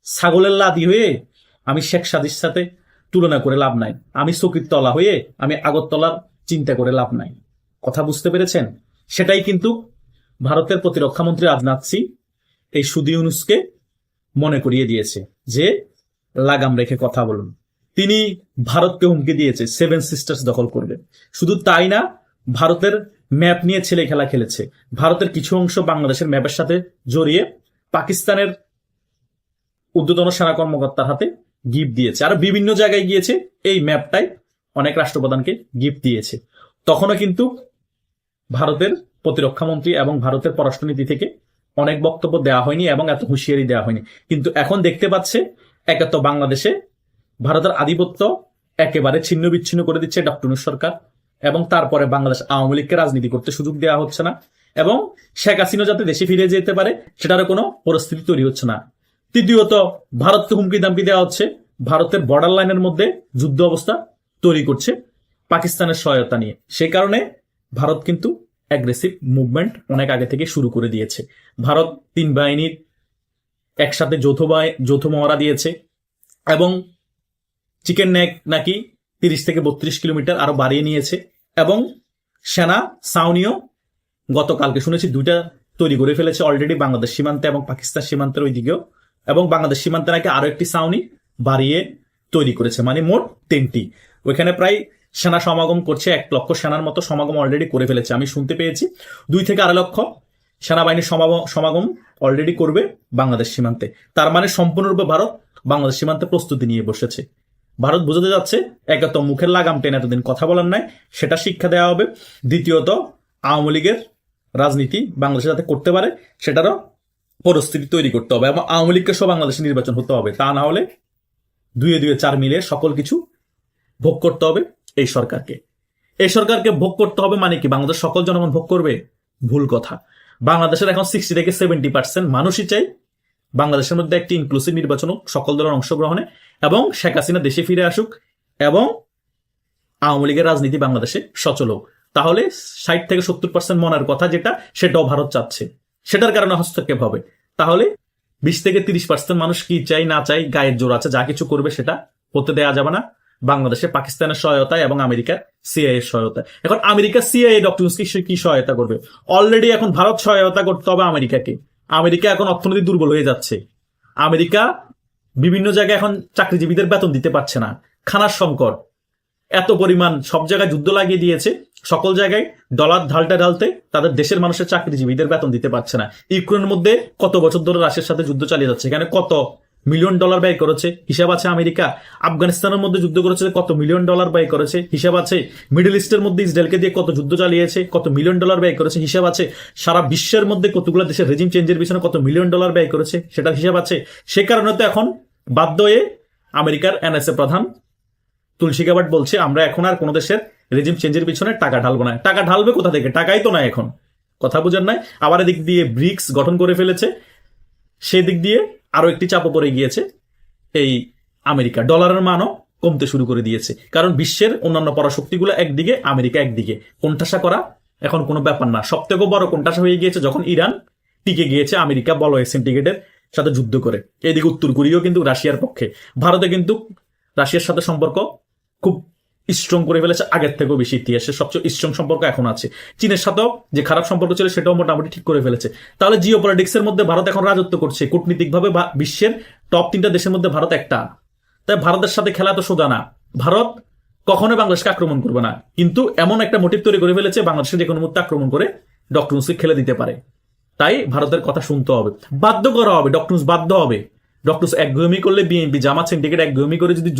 ছাগলের লাদি হয়ে আমি শেখ সাদির সাথে তুলনা করে লাভ নাই। আমি চকির তলা হয়ে আমি আগরতলার চিন্তা করে লাভ নাই। কথা বুঝতে পেরেছেন? সেটাই কিন্তু ভারতের প্রতিরক্ষা মন্ত্রী রাজনাথ সিং এই সুদি ইউনূসকে মনে করিয়ে দিয়েছে যে লাগাম রেখে কথা বলুন। তিনি ভারতকে হুমকি দিয়েছে 7 সিস্টার্স দখল করবে। শুধু তাই না, ভারতের ম্যাপ নিয়ে ছেলে খেলা খেলেছে। ভারতের কিছু অংশ বাংলাদেশের ম্যাপের সাথে জড়িয়ে পাকিস্তানের ঊর্ধ্বতন সেনা কর্মকর্তার হাতে গিফট দিয়েছে। আর বিভিন্ন জায়গায় গিয়েছে এই ম্যাপটাই অনেক রাষ্ট্রপ্রধানকে গিফট দিয়েছে। তখনও কিন্তু ভারতের প্রতিরক্ষা মন্ত্রী এবং ভারতের পররাষ্ট্রনীতি থেকে অনেক বক্তব্য দেওয়া হয়নি এবং এত হুঁশিয়ারি দেওয়া হয়নি। কিন্তু এখন দেখতে পাচ্ছে একে তো বাংলাদেশে ভারতের আধিপত্য একেবারে ছিন্ন বিচ্ছিন্ন করে দিচ্ছে ডক্টর ইউনূস সরকার, এবং তারপরে বাংলাদেশ আওয়ামী লীগকে রাজনীতি করতে সুযোগ দেওয়া হচ্ছে না, এবং শেখ হাসিনা যাতে দেশে ফিরে যেতে পারে সেটারও কোনো পরিস্থিতি তৈরি হচ্ছে না। তৃতীয়ত, ভারতকে হুমকি দামকি দেওয়া হচ্ছে, ভারতের বর্ডার লাইনের মধ্যে যুদ্ধ অবস্থা তৈরি করছে পাকিস্তানের সহায়তা নিয়ে। সেই কারণে ভারত কিন্তু অ্যাগ্রেসিভ মুভমেন্ট অনেক আগে থেকে শুরু করে দিয়েছে। ভারত 3 বাহিনীর একসাথে যৌথ মহড়া দিয়েছে এবং চিকেন নেক নাকি 30 থেকে 32 কিলোমিটার আরো বাড়িয়ে নিয়েছে, এবং সেনা ছাউনিও গতকালকে শুনেছি 2টা তৈরি করে ফেলেছে অলরেডি বাংলাদেশ সীমান্তে এবং পাকিস্তান সীমান্তের ওইদিকেও, এবং বাংলাদেশ সীমান্তে নাকি আরো একটি ছাউনি বাড়িয়ে তৈরি করেছে, মানে মোট 3টি। ওইখানে প্রায় সেনা সমাগম করছে, 1 লক্ষ সেনার মতো সমাগম অলরেডি করে ফেলেছে, আমি শুনতে পেয়েছি 2 থেকে 2.5 লক্ষ সেনাবাহিনীর সমাগম অলরেডি করবে বাংলাদেশ সীমান্তে। তার মানে সম্পূর্ণরূপে ভারত বাংলাদেশ সীমান্তে প্রস্তুতি নিয়ে বসেছে। ভারত বোঝাতে যাচ্ছে একে তো মুখের লাগাম টেনে এতদিন কথা বলার নাই, সেটা শিক্ষা দেওয়া হবে। দ্বিতীয়ত আওয়ামী লীগের রাজনীতি বাংলাদেশে যাতে করতে পারে সেটারও পরিস্থিতি তৈরি করতে হবে, এবং আওয়ামী লীগকে সহ বাংলাদেশে নির্বাচন হতে হবে। তা না হলে 2-4 মিলিয়ে সকল কিছু ভোগ করতে হবে এই সরকারকে। এই সরকারকে ভোগ করতে হবে মানে কি বাংলাদেশ সকল জনগণ ভোগ করবে? ভুল কথা। বাংলাদেশের এখন 60 থেকে 70% মানুষই চাই বাংলাদেশের মধ্যে একটি ইনক্লুসিভ নির্বাচন হোক সকল দলের অংশগ্রহণে, এবং শেখ হাসিনা দেশে ফিরে আসুক, এবং আওয়ামী লীগের রাজনীতি বাংলাদেশে সচল হোক। তাহলে 60 থেকে 70% মনের কথা যেটা, সেটাও ভারত চাচ্ছে, সেটার কারণে হস্তক্ষেপ হবে। তাহলে 20 থেকে 30% মানুষ কি চাই না চাই, গায়ের জোর আছে, যা কিছু করবে সেটা হতে দেয়া যাবে না বাংলাদেশে পাকিস্তানের সহায়তায় এবং আমেরিকার সিআইএ সহায়তায়। এখন আমেরিকা সিআইএ ডক্টর ইউনূসকে কি সহায়তা করবে? অলরেডি এখন ভারত সহায়তা করতে হবে আমেরিকাকে। আমেরিকা এখন অর্থনীতি দুর্বল হয়ে যাচ্ছে। আমেরিকা বিভিন্ন জায়গায় এখন চাকরিজীবীদের বেতন দিতে পারছে না, খানার সংকট, এত পরিমাণ সব জায়গায় যুদ্ধ লাগিয়ে দিয়েছে, সকল জায়গায় ডলার ঢালতে তাদের দেশের মানুষের চাকরিজীবীদের বেতন দিতে পারছে না। ইউক্রেনের মধ্যে কত বছর ধরে রাশিয়ার সাথে যুদ্ধ চালিয়ে যাচ্ছে, এখানে কত $মিলিয়ন ব্যয় করেছে, হিসাব আছে। আমেরিকা আফগানিস্তানের মধ্যে যুদ্ধ করেছে, কত $মিলিয়ন ব্যয় করেছে, হিসাব আছে। মিডল ইস্টের মধ্যে ইসরায়েলকে দিয়ে কত যুদ্ধ চালিয়েছে, কত $মিলিয়ন ব্যয় করেছে, হিসাব আছে। সারা বিশ্বের মধ্যে কতগুলো দেশের রেজিম চেঞ্জের পিছনে কত $মিলিয়ন ব্যয় করেছে, সেটার হিসাব আছে। সে কারণে তো এখন বাধ্য হয়ে আমেরিকার এনএসএ প্রধান তুলসী গ্যাবার্ড বলছে আমরা এখন আর কোনো দেশের রেজিম চেঞ্জের পিছনে টাকা ঢালবো না। টাকা ঢালবে কোথা থেকে? টাকাই তো না এখন, কথা বুঝেন নাই? আবার এদিক দিয়ে ব্রিক্স গঠন করে ফেলেছে, সেদিক দিয়ে আরো একটি চাপও পড়ে গিয়েছে এই আমেরিকা। ডলারের মানও কমতে শুরু করে দিয়েছে, কারণ বিশ্বের অন্যান্য পরাশক্তিগুলো একদিকে, আমেরিকা একদিকে। কোণঠাসা করা এখন কোনো ব্যাপার না। সব থেকে বড় কোণঠাসা হয়ে গিয়েছে যখন ইরান টিকে গিয়েছে আমেরিকা বলয় সিন্ডিকেটের সাথে যুদ্ধ করে। এদিকে উত্তর কোরিয়াও কিন্তু রাশিয়ার পক্ষে। ভারতে কিন্তু রাশিয়ার সাথে সম্পর্ক খুব স্ট্রং করে ফেলেছে, আগের থেকেও বেশি। ইতিহাসের সবচেয়ে স্ট্রং সম্পর্ক এখন আছে। চীনের সাথেও যে খারাপ সম্পর্ক ছিল সেটাও মোটামুটি ঠিক করে ফেলেছে। তাহলে জিও পলিটিক্সের মধ্যে ভারত এখন রাজত্ব করছে কূটনীতিকভাবে। বিশ্বের টপ 3টা দেশের মধ্যে ভারত একটা। তাই ভারতের সাথে খেলা তো সোজা না। ভারত কখনোই বাংলাদেশকে আক্রমণ করবে না, কিন্তু এমন একটা মোটিভ তৈরি করে ফেলেছে বাংলাদেশে যে কোনো মুহূর্তে আক্রমণ করে ডক্টর ইউনূসকে খেলে দিতে পারে। তাই ভারতের কথা শুনতে হবে, বাধ্য করা হবে। ডক্টর ইউনূস বাধ্য হবে। ডক্টর ইউনূস একগুঁয়েমি করলে, বিএনপি জামাত সিন্ডিকেট একগুঁয়েমি করে যদি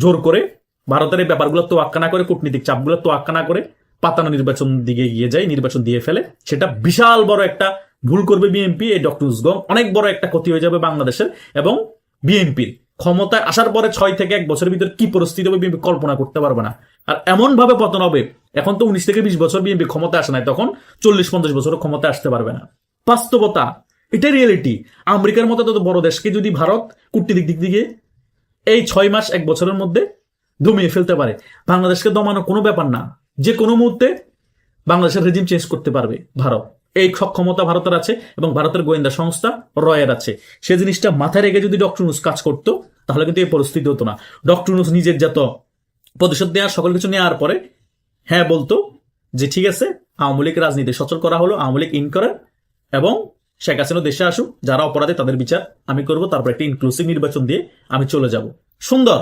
জোর করে ভারতের এই ব্যাপারগুলো তোয়াক্কা না করে, কূটনীতিক চাপগুলো তোয়াক্কা না করে পাতানো নির্বাচন দিকে গিয়ে যায়, নির্বাচন দিয়ে ফেলে, সেটা বিশাল বড় একটা ভুল করবে বিএনপি। এই ডক্টর ইউনূস অনেক বড় একটা ক্ষতি হয়ে যাবে বাংলাদেশের এবং বিএনপির। ক্ষমতায় আসার পরে 6 থেকে 1 বছরের ভিতরে কি পরিস্থিতি হবে বিএনপি কল্পনা করতে পারবে না। আর এমন ভাবে পতন হবে, এখন তো 19 থেকে 20 বছর বিএনপি ক্ষমতা আসে নাই, তখন 40-50 বছরও ক্ষমতা আসতে পারবে না। বাস্তবতা, এটাই রিয়েলিটি। আমেরিকার মতো তত বড় দেশকে যদি ভারত কূটনীতিক দিক থেকে এই 6 মাস 1 বছরের মধ্যে দমিয়ে ফেলতে পারে, বাংলাদেশকে দমানো কোনো ব্যাপার না। যে কোনো মুহূর্তে বাংলাদেশের রেজিম চেঞ্জ করতে পারবে ভারত। এই সক্ষমতা ভারতের আছে এবং ভারতের গোয়েন্দা সংস্থা রয়ের আছে। সে জিনিসটা মাথায় রেখে যদি ডক্টর ইউনূস কাজ করতো তাহলে কিন্তু এই পরিস্থিতি হতো না। ডক্টর ইউনূস নিজের যত প্রতিশোধ নেওয়ার সকল কিছু নেওয়ার পরে হ্যাঁ বলতো যে ঠিক আছে, আওয়ামী লীগ রাজনীতি সচল করা হলো, আওয়ামী লীগ ইন করে, এবং শেখ হাসিনা দেশে আসুক, যারা অপরাধী তাদের বিচার আমি করব, তারপর একটা ইনক্লুসিভ নির্বাচন দিয়ে আমি চলে যাব। সুন্দর।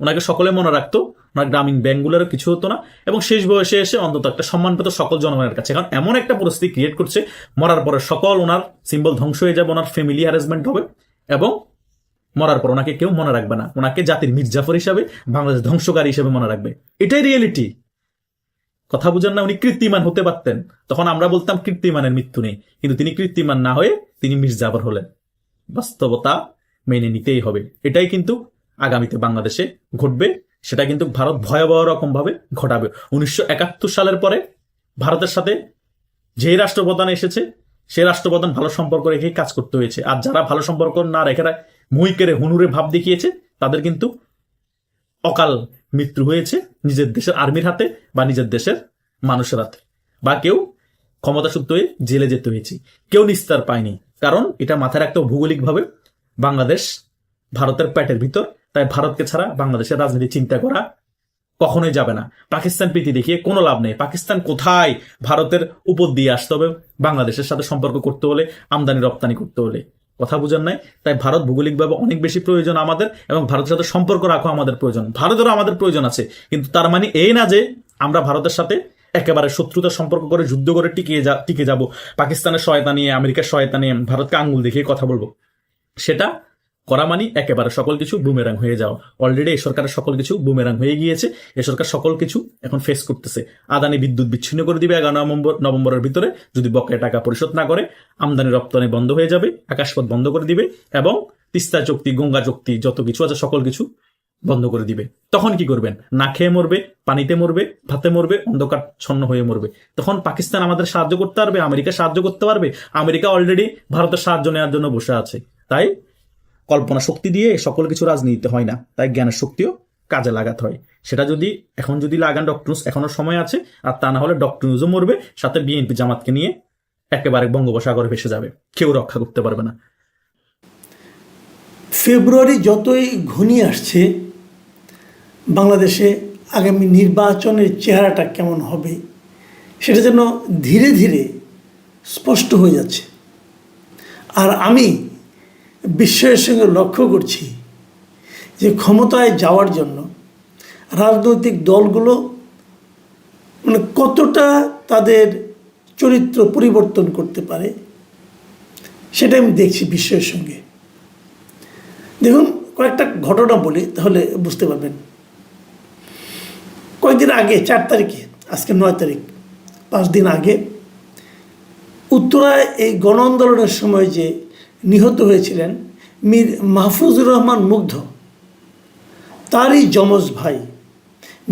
ওনাকে সকলে মনে রাখতো, ওনার গ্রামীণ ব্যাংকগুলোরও কিছু হতো না, এবং শেষ বয়সে এসে অন্তত একটা সম্মান পেত সকল জনগণের কাছে। এখন এমন একটা পরিস্থিতি ক্রিয়েট করছে, মরার পরে সকল ওনার সিম্বল ধ্বংস হয়ে যাবে, ওনার ফ্যামিলি হ্যারাসমেন্ট হবে, এবং মরার পর ওনাকে কেউ মনে রাখবে না। ওনাকে জাতির মির্জাফর হিসাবে, বাংলাদেশ ধ্বংসকারী হিসেবে মনে রাখবে। এটাই রিয়েলিটি। কথা বুঝেন না? উনি কৃত্রিমান হতে পারতেন, তখন আমরা বলতাম কৃত্রিমানের মৃত্যু নেই, কিন্তু তিনি কৃত্রিমান না হয়ে তিনি মির্জাফর হলেন। বাস্তবতা মেনে নিতেই হবে। এটাই কিন্তু আগামীতে বাংলাদেশে ঘটবে, সেটা কিন্তু ভারত ভয়াবহ রকম ভাবে ঘটাবে। 1971 সালের পরে ভারতের সাথে যে রাষ্ট্রপ্রধান এসেছে, সে রাষ্ট্রপ্রধান ভালো সম্পর্ক রেখেই কাজ করতে হয়েছে। আর যারা ভালো সম্পর্ক না রেখে মুইকেরে হুনুরে ভাব দেখিয়েছে, তাদের কিন্তু অকাল মৃত্যু হয়েছে নিজের দেশের আর্মির হাতে বা নিজের দেশের মানুষের হাতে, বা কেউ ক্ষমতাচ্যুত হয়ে জেলে যেতে হয়েছে। কেউ নিস্তার পায়নি, কারণ এটা মাথায় রাখতে ভৌগোলিকভাবে বাংলাদেশ ভারতের পেটের ভিতর। তাই ভারতকে ছাড়া বাংলাদেশের রাজনীতি চিন্তা করা কখনোই যাবে না। পাকিস্তান প্রীতি দেখিয়ে কোনো লাভ নেই। পাকিস্তান কোথায়? ভারতের উপর দিয়ে আসতে হবে বাংলাদেশের সাথে সম্পর্ক করতে হলে, আমদানি রপ্তানি করতে হলে। কথা বুঝেন নাই? তাই ভারত ভৌগোলিকভাবে অনেক বেশি প্রয়োজন আমাদের, এবং ভারতের সাথে সম্পর্ক রাখা আমাদের প্রয়োজন, ভারতেরও আমাদের প্রয়োজন আছে। কিন্তু তার মানে এই না যে আমরা ভারতের সাথে একেবারে শত্রুতার সম্পর্ক করে যুদ্ধ করে টিকে যাব, পাকিস্তানের সহায়তা নিয়ে, আমেরিকার সহায়তা নিয়ে ভারতকে আঙ্গুল দেখিয়ে কথা বলবো, সেটা করা মানে একেবারে সকল কিছু বুমেরাং হয়ে যাওয়া। অলরেডি এই সরকারের সকল কিছু বুমেরাং হয়ে গিয়েছে। এই সরকার সকল কিছু এখন ফেস করতেছে। আদানি বিদ্যুৎ বিচ্ছিন্ন করে দিবে 11 নভেম্বরের ভিতরে, যদি বকেয়া টাকা পরিশোধ না করে। আমদানি রপ্তানি বন্ধ হয়ে যাবে, আকাশপথ বন্ধ করে দিবে, এবং তিস্তা চুক্তি, গঙ্গা চুক্তি, যত কিছু আছে সকল কিছু বন্ধ করে দিবে। তখন কি করবেন? না খেয়ে মরবে, পানিতে মরবে, ভাতে মরবে, অন্ধকার ছন্ন হয়ে মরবে। তখন পাকিস্তান আমাদের সাহায্য করতে পারবে, আমেরিকা সাহায্য করতে পারবে? আমেরিকা অলরেডি ভারতের সাহায্য নেওয়ার জন্য বসে আছে। তাই কল্পনা শক্তি দিয়ে সকল কিছু রাজনীতিতে হয় না, তাই জ্ঞানের শক্তিও কাজে লাগাতে হয়। সেটা যদি এখন লাগান ডক্টর ইউনূস, এখনো সময় আছে। আর তা না হলে ডক্টর ইউনূসও মরবে, সাথে বিএনপি জামাতকে নিয়ে একেবারে বঙ্গোপসাগরে ভেসে যাবে, কেউ রক্ষা করতে পারবে না। ফেব্রুয়ারি যতই ঘনিয়ে আসছে, বাংলাদেশে আগামী নির্বাচনের চেহারাটা কেমন হবে সেটা যেন ধীরে ধীরে স্পষ্ট হয়ে যাচ্ছে। আর আমি বিস্ময়ের সঙ্গে লক্ষ্য করছি যে ক্ষমতায় যাওয়ার জন্য রাজনৈতিক দলগুলো মানে কতটা তাদের চরিত্র পরিবর্তন করতে পারে সেটা আমি দেখছি বিস্ময়ের সঙ্গে। দেখুন, কয়েকটা ঘটনা বলি তাহলে বুঝতে পারবেন। কয়েকদিন আগে 4 তারিখে, আজকে 9 তারিখ, 5 দিন আগে উত্তরায় এই গণ আন্দোলনের সময় যে নিহত হয়েছিলেন মীর মাহফুজুর রহমান মুগ্ধ, তারই যমজ ভাই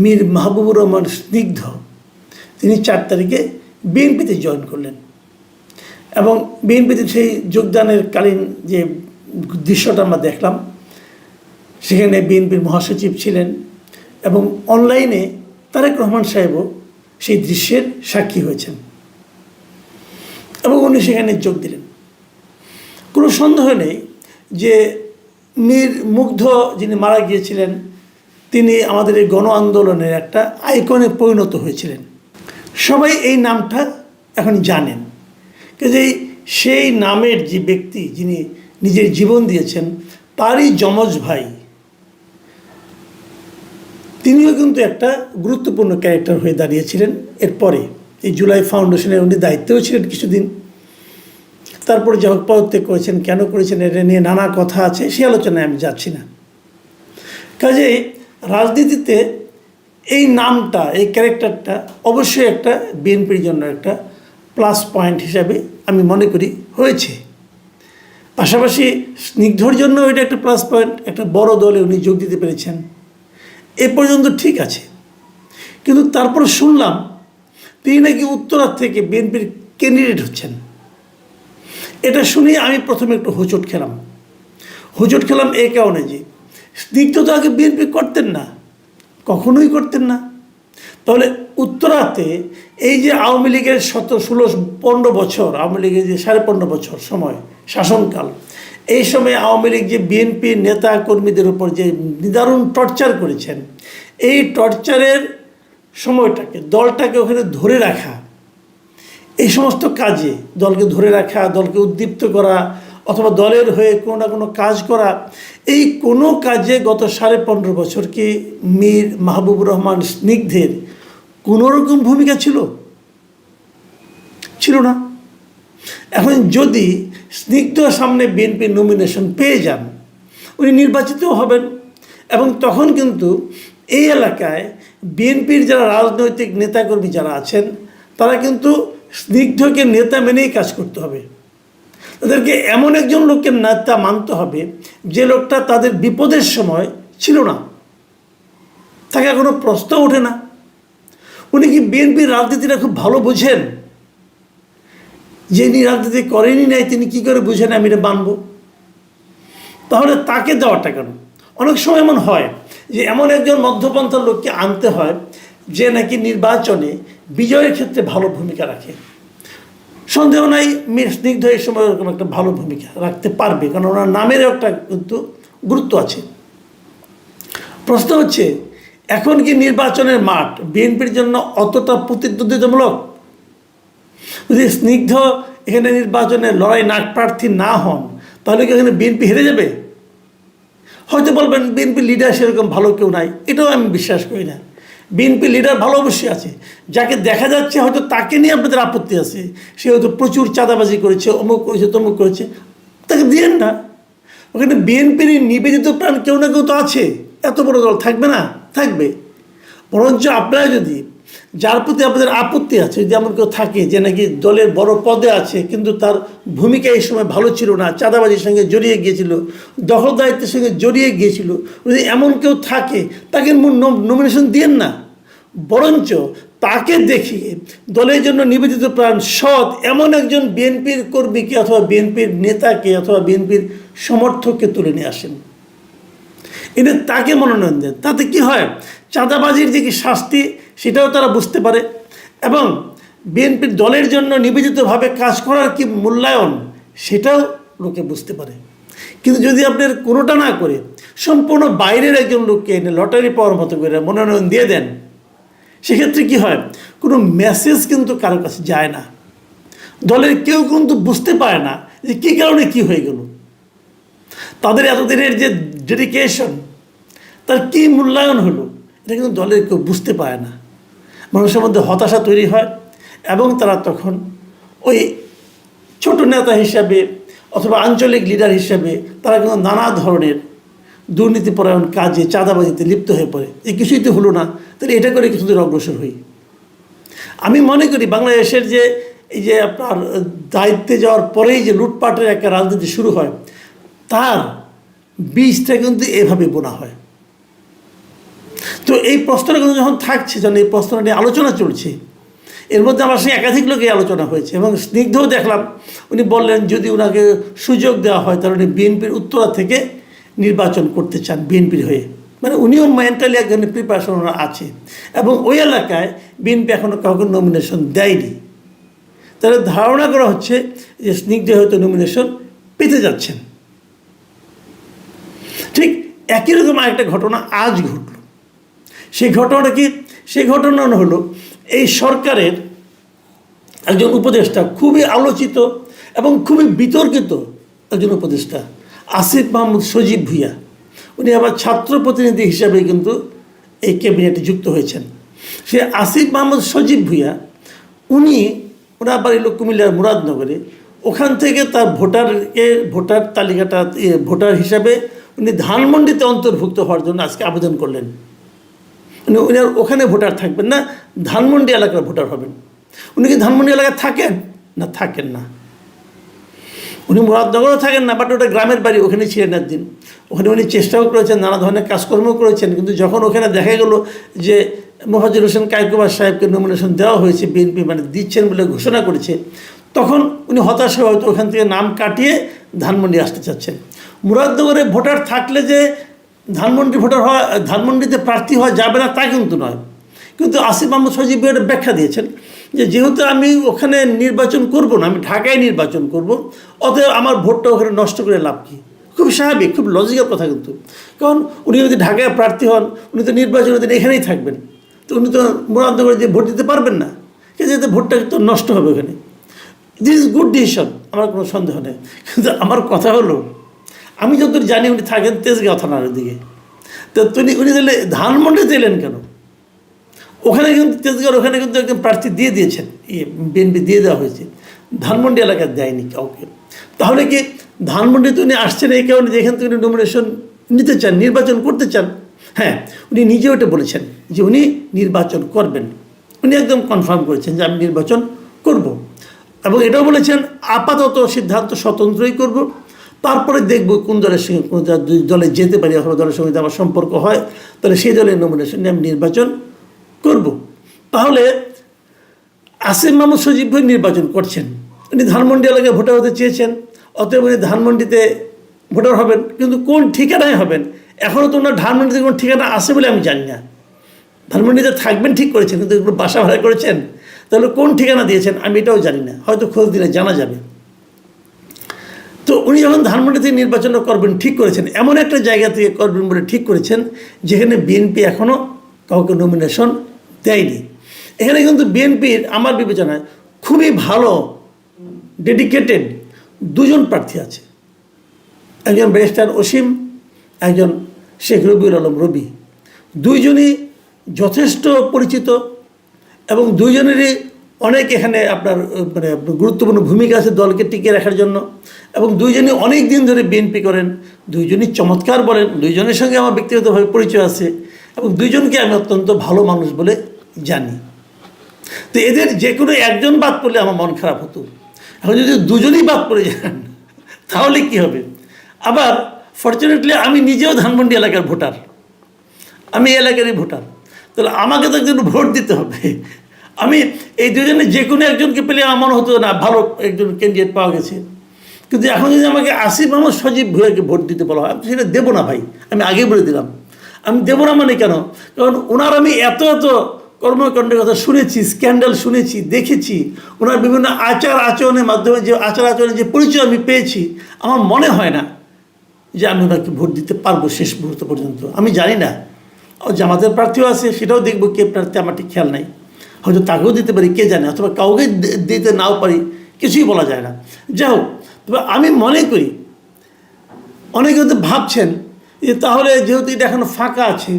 মীর মাহবুবুর রহমান স্নিগ্ধ, তিনি 4 তারিখে বিএনপিতে জয়েন করলেন। এবং বিএনপিতে সেই যোগদানের কালীন যে দৃশ্যটা আমরা দেখলাম, সেখানে বিএনপির মহাসচিব ছিলেন, এবং অনলাইনে তারেক রহমান সাহেবও সেই দৃশ্যের সাক্ষী হয়েছেন, এবং উনি সেখানে যোগ দিলেন। কোনো সন্দেহ নেই যে মীর মুগ্ধ যিনি মারা গিয়েছিলেন, তিনি আমাদের এই গণ আন্দোলনের একটা আইকনে পরিণত হয়েছিলেন। সবাই এই নামটা এখন জানেন, কিন্তু সেই নামের যে ব্যক্তি যিনি নিজের জীবন দিয়েছেন, তারই যমজ ভাই তিনিও কিন্তু একটা গুরুত্বপূর্ণ ক্যারেক্টার হয়ে দাঁড়িয়েছিলেন। এরপরে এই জুলাই ফাউন্ডেশনের উনি দায়িত্বেও ছিলেন কিছুদিন, তারপরে যখন পদত্যাগ করেছেন, কেন করেছেন এটা নিয়ে নানা কথা আছে, সে আলোচনায় আমি যাচ্ছি না। কাজেই রাজনীতিতে এই নামটা, এই ক্যারেক্টারটা অবশ্যই একটা বিএনপির জন্য একটা প্লাস পয়েন্ট হিসাবে আমি মনে করি হয়েছে। পাশাপাশি স্নিগ্ধর জন্য এটা একটা প্লাস পয়েন্ট, একটা বড় দলে উনি যোগ দিতে পেরেছেন, এ পর্যন্ত ঠিক আছে। কিন্তু তারপর শুনলাম তিনি নাকি উত্তরার থেকে বিএনপির ক্যান্ডিডেট হচ্ছেন। এটা শুনে আমি প্রথমে একটু হোঁচট খেলাম এই কারণে যে স্নিগ্ধ তো আগে বিএনপি করতেন না, কখনোই করতেন না। তাহলে উত্তরাতে এই যে আওয়ামী লীগের 15 বছর, আওয়ামী লীগের যে 15.5 বছর সময় শাসনকাল, এই সময় আওয়ামী লীগ যে বিএনপি নেতা কর্মীদের উপর যে নিদারুণ টর্চার করেছেন, এই টর্চারের সময়টাকে, দলটাকে ওখানে ধরে রাখা, এই সমস্ত কাজে দলকে ধরে রাখা, দলকে উদ্দীপ্ত করা, অথবা দলের হয়ে কোনো না কোনো কাজ করা, এই কোনো কাজে গত 15.5 বছর কি মীর মাহবুবুর রহমান স্নিগ্ধের কোনোরকম ভূমিকা ছিল না। এখন যদি স্নিগ্ধ সামনে বিএনপির নমিনেশন পেয়ে যান, উনি নির্বাচিতও হবেন, এবং তখন কিন্তু এই এলাকায় বিএনপির যারা রাজনৈতিক নেতাকর্মী যারা আছেন, তারা কিন্তু স্নিগ্ধকে নেতা মেনেই কাজ করতে হবে। তাদেরকে এমন একজন লোককে নেতা মানতে হবে যে লোকটা তাদের বিপদের সময় ছিল না, তাকে কোনো প্রশ্ন ওঠে না। উনি কি বিএনপির রাজনীতিটা খুব ভালো বোঝেন? যিনি রাজনীতি করেনি নাই তিনি কি করে বুঝেন আমি এটা মানব? তাহলে তাকে দেওয়াটা কেন? অনেক সময় এমন হয় যে এমন একজন মধ্যপন্থার লোককে আনতে হয় যে নাকি নির্বাচনে বিজয়ের ক্ষেত্রে ভালো ভূমিকা রাখে। সন্দেহ নাই মীর স্নিগ্ধ এই সময় এরকম একটা ভালো ভূমিকা রাখতে পারবে, কারণ ওনার নামেরও একটা কিন্তু গুরুত্ব আছে। প্রশ্ন হচ্ছে, এখন কি নির্বাচনের মাঠ বিএনপির জন্য অতটা প্রতিদ্বন্দ্বিতামূলক? যদি স্নিগ্ধ এখানে নির্বাচনে প্রার্থী না হন, তাহলে কি এখানে বিএনপি হেরে যাবে? হয়তো বলবেন বিএনপি লিডার সেরকম ভালো কেউ নাই, এটাও আমি বিশ্বাস করি না। বিএনপি লিডার ভালো অবশ্যই আছে, যাকে দেখা যাচ্ছে হয়তো তাকে নিয়ে আপনাদের আপত্তি আছে, সে হয়তো প্রচুর চাঁদাবাজি করেছে, অমুক করেছে, তমুক করেছে, তাকে দিয়েন না। ওখানে বিএনপির নিবেদিত প্রাণ কেউ না কেউ তো আছে, এত বড় দল থাকবে না? থাকবে। বরঞ্চ আপনারা যদি, যার প্রতি আপনাদের আপত্তি আছে, যদি এমন কেউ থাকে যে নাকি দলের বড় পদে আছে কিন্তু তার ভূমিকা এই সময় ভালো ছিল না, চাঁদাবাজির সঙ্গে জড়িয়ে গিয়েছিল, দখলদারিত্বের সঙ্গে জড়িয়ে গিয়েছিল, যদি এমন কেউ থাকে তাকে নমিনেশন দিয়েন না। বরঞ্চ তাকে দেখিয়ে দলের জন্য নিবেদিত প্রাণ সৎ এমন একজন বিএনপির কর্মীকে অথবা বিএনপির নেতাকে অথবা বিএনপির সমর্থককে তুলে নিয়ে আসেন, এনে তাকে মনোনয়ন দেন। তাতে কি হয়, চাঁদাবাজির যে কি শাস্তি সেটাও তারা বুঝতে পারে, এবং বিএনপির দলের জন্য নিবেদিতভাবে কাজ করার কি মূল্যায়ন সেটাও লোকে বুঝতে পারে। কিন্তু যদি আপনার কোনোটা না করে সম্পূর্ণ বাইরের একজন লোককে এনে লটারি পাওয়ার মতো করে মনোনয়ন দিয়ে দেন, সেক্ষেত্রে কি হয়, কোনো মেসেজ কিন্তু কারো কাছে যায় না, দলের কেউ কিন্তু বুঝতে পারে না যে কী কারণে কি হয়ে গেল, তাদের এতদিনের যে ডেডিকেশন তার কী মূল্যায়ন হলো, এটা কিন্তু দলের কেউ বুঝতে পারে না। মানুষের মধ্যে হতাশা তৈরি হয়, এবং তারা তখন ওই ছোট নেতা হিসাবে অথবা আঞ্চলিক লিডার হিসাবে তারা কিন্তু নানা ধরনের দুর্নীতিপরায়ণ কাজে, চাঁদাবাজিতে লিপ্ত হয়ে পড়ে। এই কিছুই তো হলো না, তাহলে এটা করে কিছু দূর অগ্রসর হই। আমি মনে করি বাংলাদেশের যে এই যে আপনার দায়িত্বে যাওয়ার পরেই যে লুটপাটের একটা রাজনীতি শুরু হয়, তার বীজটা কিন্তু এভাবে বোনা হয়। তো এই প্রশ্নটা কিন্তু যখন থাকছে, যখন এই প্রশ্নটা নিয়ে আলোচনা চলছে, এর মধ্যে আমার সঙ্গে একাধিক লোকে আলোচনা হয়েছে, এবং স্নিগ্ধও দেখলাম উনি বললেন যদি ওনাকে সুযোগ দেওয়া হয় তাহলে উনি বিএনপির উত্তরা থেকে নির্বাচন করতে চান বিএনপির হয়ে, মানে উনিও মেন্টালি এক ধরনের প্রিপারেশন আছে, এবং ওই এলাকায় বিএনপি এখনও কাউকে নমিনেশন দেয়নি। তাহলে ধারণা করা হচ্ছে যে স্নিগ্ধ হয়তো নমিনেশন পেতে যাচ্ছেন। ঠিক একই রকম আরেকটা ঘটনা আজ ঘটল। সেই ঘটনাটা কি? সেই ঘটনা হলো এই সরকারের একজন উপদেষ্টা, খুবই আলোচিত এবং খুবই বিতর্কিত একজন উপদেষ্টা, আসিফ মাহমুদ সজীব ভুঁইয়া। উনি আবার ছাত্র প্রতিনিধি হিসাবে কিন্তু এই ক্যাবিনেটে যুক্ত হয়েছেন। সে আসিফ মাহমুদ সজীব ভুঁইয়া ওনার বাড়ি হলো কুমিল্লার মুরাদনগরে। ওখান থেকে তার ভোটার তালিকাটা ভোটার হিসাবে উনি ধানমন্ডিতে অন্তর্ভুক্ত হওয়ার জন্য আজকে আবেদন করলেন। উনি ওখানে ভোটার থাকবেন না, ধানমন্ডি এলাকার ভোটার হবেন। উনি কি ধানমন্ডি এলাকায় থাকেন? না, থাকেন না। উনি মুরাদনগরও থাকেন না, বাট ওটা গ্রামের বাড়ি, ওখানে ছিলেন একদিন। ওখানে উনি চেষ্টাও করেছেন, নানা ধরনের কাজকর্ম করেছেন, কিন্তু যখন ওখানে দেখা গেল যে মোফাজ্জল হোসেন কায়কোবাদ সাহেবকে নমিনেশন দেওয়া হয়েছে, বিএনপি মানে দিচ্ছেন বলে ঘোষণা করেছে, তখন উনি হতাশ হয়ে হয়তো ওখান থেকে নাম কাটিয়ে ধানমন্ডি আসতে চাচ্ছেন। মুরাদনগরে ভোটার থাকলে যে ধানমন্ডিতে প্রার্থী হওয়া যাবে না তা কিন্তু নয়। কিন্তু আসিফ মাহমুদ সজীব ভুঁইয়া ব্যাখ্যা দিয়েছেন যে যেহেতু আমি ওখানে নির্বাচন করব না, আমি ঢাকায় নির্বাচন করব, অতএব আমার ভোটটা ওখানে নষ্ট করে লাভ কী। খুব স্বাভাবিক, খুব লজিক্যাল কথা কিন্তু। কারণ উনি যদি ঢাকায় প্রার্থী হন, উনি তো নির্বাচনের দিন এখানেই থাকবেন, তো উনি তো মুরাদনগরে যে ভোট দিতে পারবেন না, কিন্তু ভোটটা তো নষ্ট হবে ওখানে। দিস ইজ গুড ডিসিশন, আমার কোনো সন্দেহ নেই। কিন্তু আমার কথা হলো, আমি যতদূর জানি উনি থাকেন তেজগাঁও থানার দিকে, তো উনি তাহলে ধানমন্ডিতে এলেন কেন? ওখানে কিন্তু তেজগাঁওর ওখানে কিন্তু একজন প্রার্থী দিয়ে দিয়েছেন, বিএনপি দিয়ে দেওয়া হয়েছে, ধানমন্ডি এলাকায় দেয়নি কাউকে। তাহলে কি ধানমন্ডিতে উনি আসছেন এই কারণে যে এখান থেকে উনি নমিনেশন নিতে চান, নির্বাচন করতে চান? হ্যাঁ, উনি নিজে ওটা বলেছেন যে উনি নির্বাচন করবেন, উনি একদম কনফার্ম করেছেন যে আমি নির্বাচন করব, এবং এটাও বলেছেন আপাতত সিদ্ধান্ত স্বতন্ত্রই করব, তারপরে দেখব কোন দলের সঙ্গে কোন দলে যেতে পারি, অথবা দলের সঙ্গে আমার সম্পর্ক হয়, তাহলে সেই দলের নমিনেশন নিয়ে আমি নির্বাচন করব। তাহলে আসিফ মাহমুদ সজীব ভুঁইয়া নির্বাচন করছেন, উনি ধানমন্ডি এলাকায় ভোটার হতে চেয়েছেন, অতএব উনি ধানমন্ডিতে ভোটার হবেন, কিন্তু কোন ঠিকানায় হবেন এখনও তো ওনার ধানমন্ডিতে কোনো ঠিকানা আছে বলে আমি জানি না। ধানমন্ডিতে থাকবেন ঠিক করেছেন, কিন্তু বাসা ভাড়া করেছেন, তাহলে কোন ঠিকানা দিয়েছেন আমি এটাও জানি না, হয়তো খোঁজ দিলে জানা যাবে। তো উনি যখন ধানমন্ডি থেকে নির্বাচন করবেন ঠিক করেছেন, এমন একটা জায়গা থেকে করবেন বলে ঠিক করেছেন যেখানে বিএনপি এখনও কাউকে নমিনেশন দেয়নি। এখানে কিন্তু বিএনপির আমার বিবেচনায় খুবই ভালো ডেডিকেটেড দুজন প্রার্থী আছে, একজন ব্যারিস্টার অসীম, একজন শেখ রবিউল আলম রবি। দুইজনই যথেষ্ট পরিচিত এবং দুইজনেরই অনেক এখানে আপনার মানে গুরুত্বপূর্ণ ভূমিকা আছে দলকে টিকিয়ে রাখার জন্য, এবং দুইজনই অনেক দিন ধরে বিএনপি করেন, দুইজনই চমৎকার বলেন, দুইজনের সঙ্গে আমার ব্যক্তিগতভাবে পরিচয় আছে এবং দুইজনকে আমি অত্যন্ত ভালো মানুষ বলে জানি। তো এদের যে কোনো একজন বাদ পড়লে আমার মন খারাপ হতো। এখন যদি দুজনই বাদ পড়ে যান তাহলে কি হবে? আবার ফর্চুনেটলি আমি নিজেও ধানমন্ডি এলাকার ভোটার, আমি এই এলাকারই ভোটার, তাহলে আমাকে তো একজন ভোট দিতে হবে। আমি এই দুজনে যে কোনো একজনকে পেলে আমার মনে হতো না ভালো একজন ক্যান্ডিডেট পাওয়া গেছে, কিন্তু এখন যদি আমাকে আসিফ মাহমুদ সজীব ভুঁইয়াকে ভোট দিতে বলা হয়, আমি সেটা দেবো না ভাই, আমি আগে বলে দিলাম। আমি দেবো না মানে কেন? কারণ ওনার আমি এত কর্মকাণ্ডের কথা শুনেছি, স্ক্যান্ডাল শুনেছি, দেখেছি, ওনার বিভিন্ন আচার আচরণের মাধ্যমে যে আচার আচরণের যে পরিচয় আমি পেয়েছি, আমার মনে হয় না যে আমি ওনাকে ভোট দিতে পারবো শেষ মুহূর্ত পর্যন্ত। আমি জানি না জামাতের প্রার্থীও আছে, সেটাও দেখবো কে প্রার্থী, আমার ঠিক খেয়াল নাই, হয়তো তাকেও দিতে পারি, কে জানে, অথবা কাউকে দিতে নাও পারি, কিছুই বলা যায় না। যাই হোক, তবে আমি মনে করি অনেকে হয়তো ভাবছেন যে তাহলে যেহেতু এটা এখনো ফাঁকা আছে,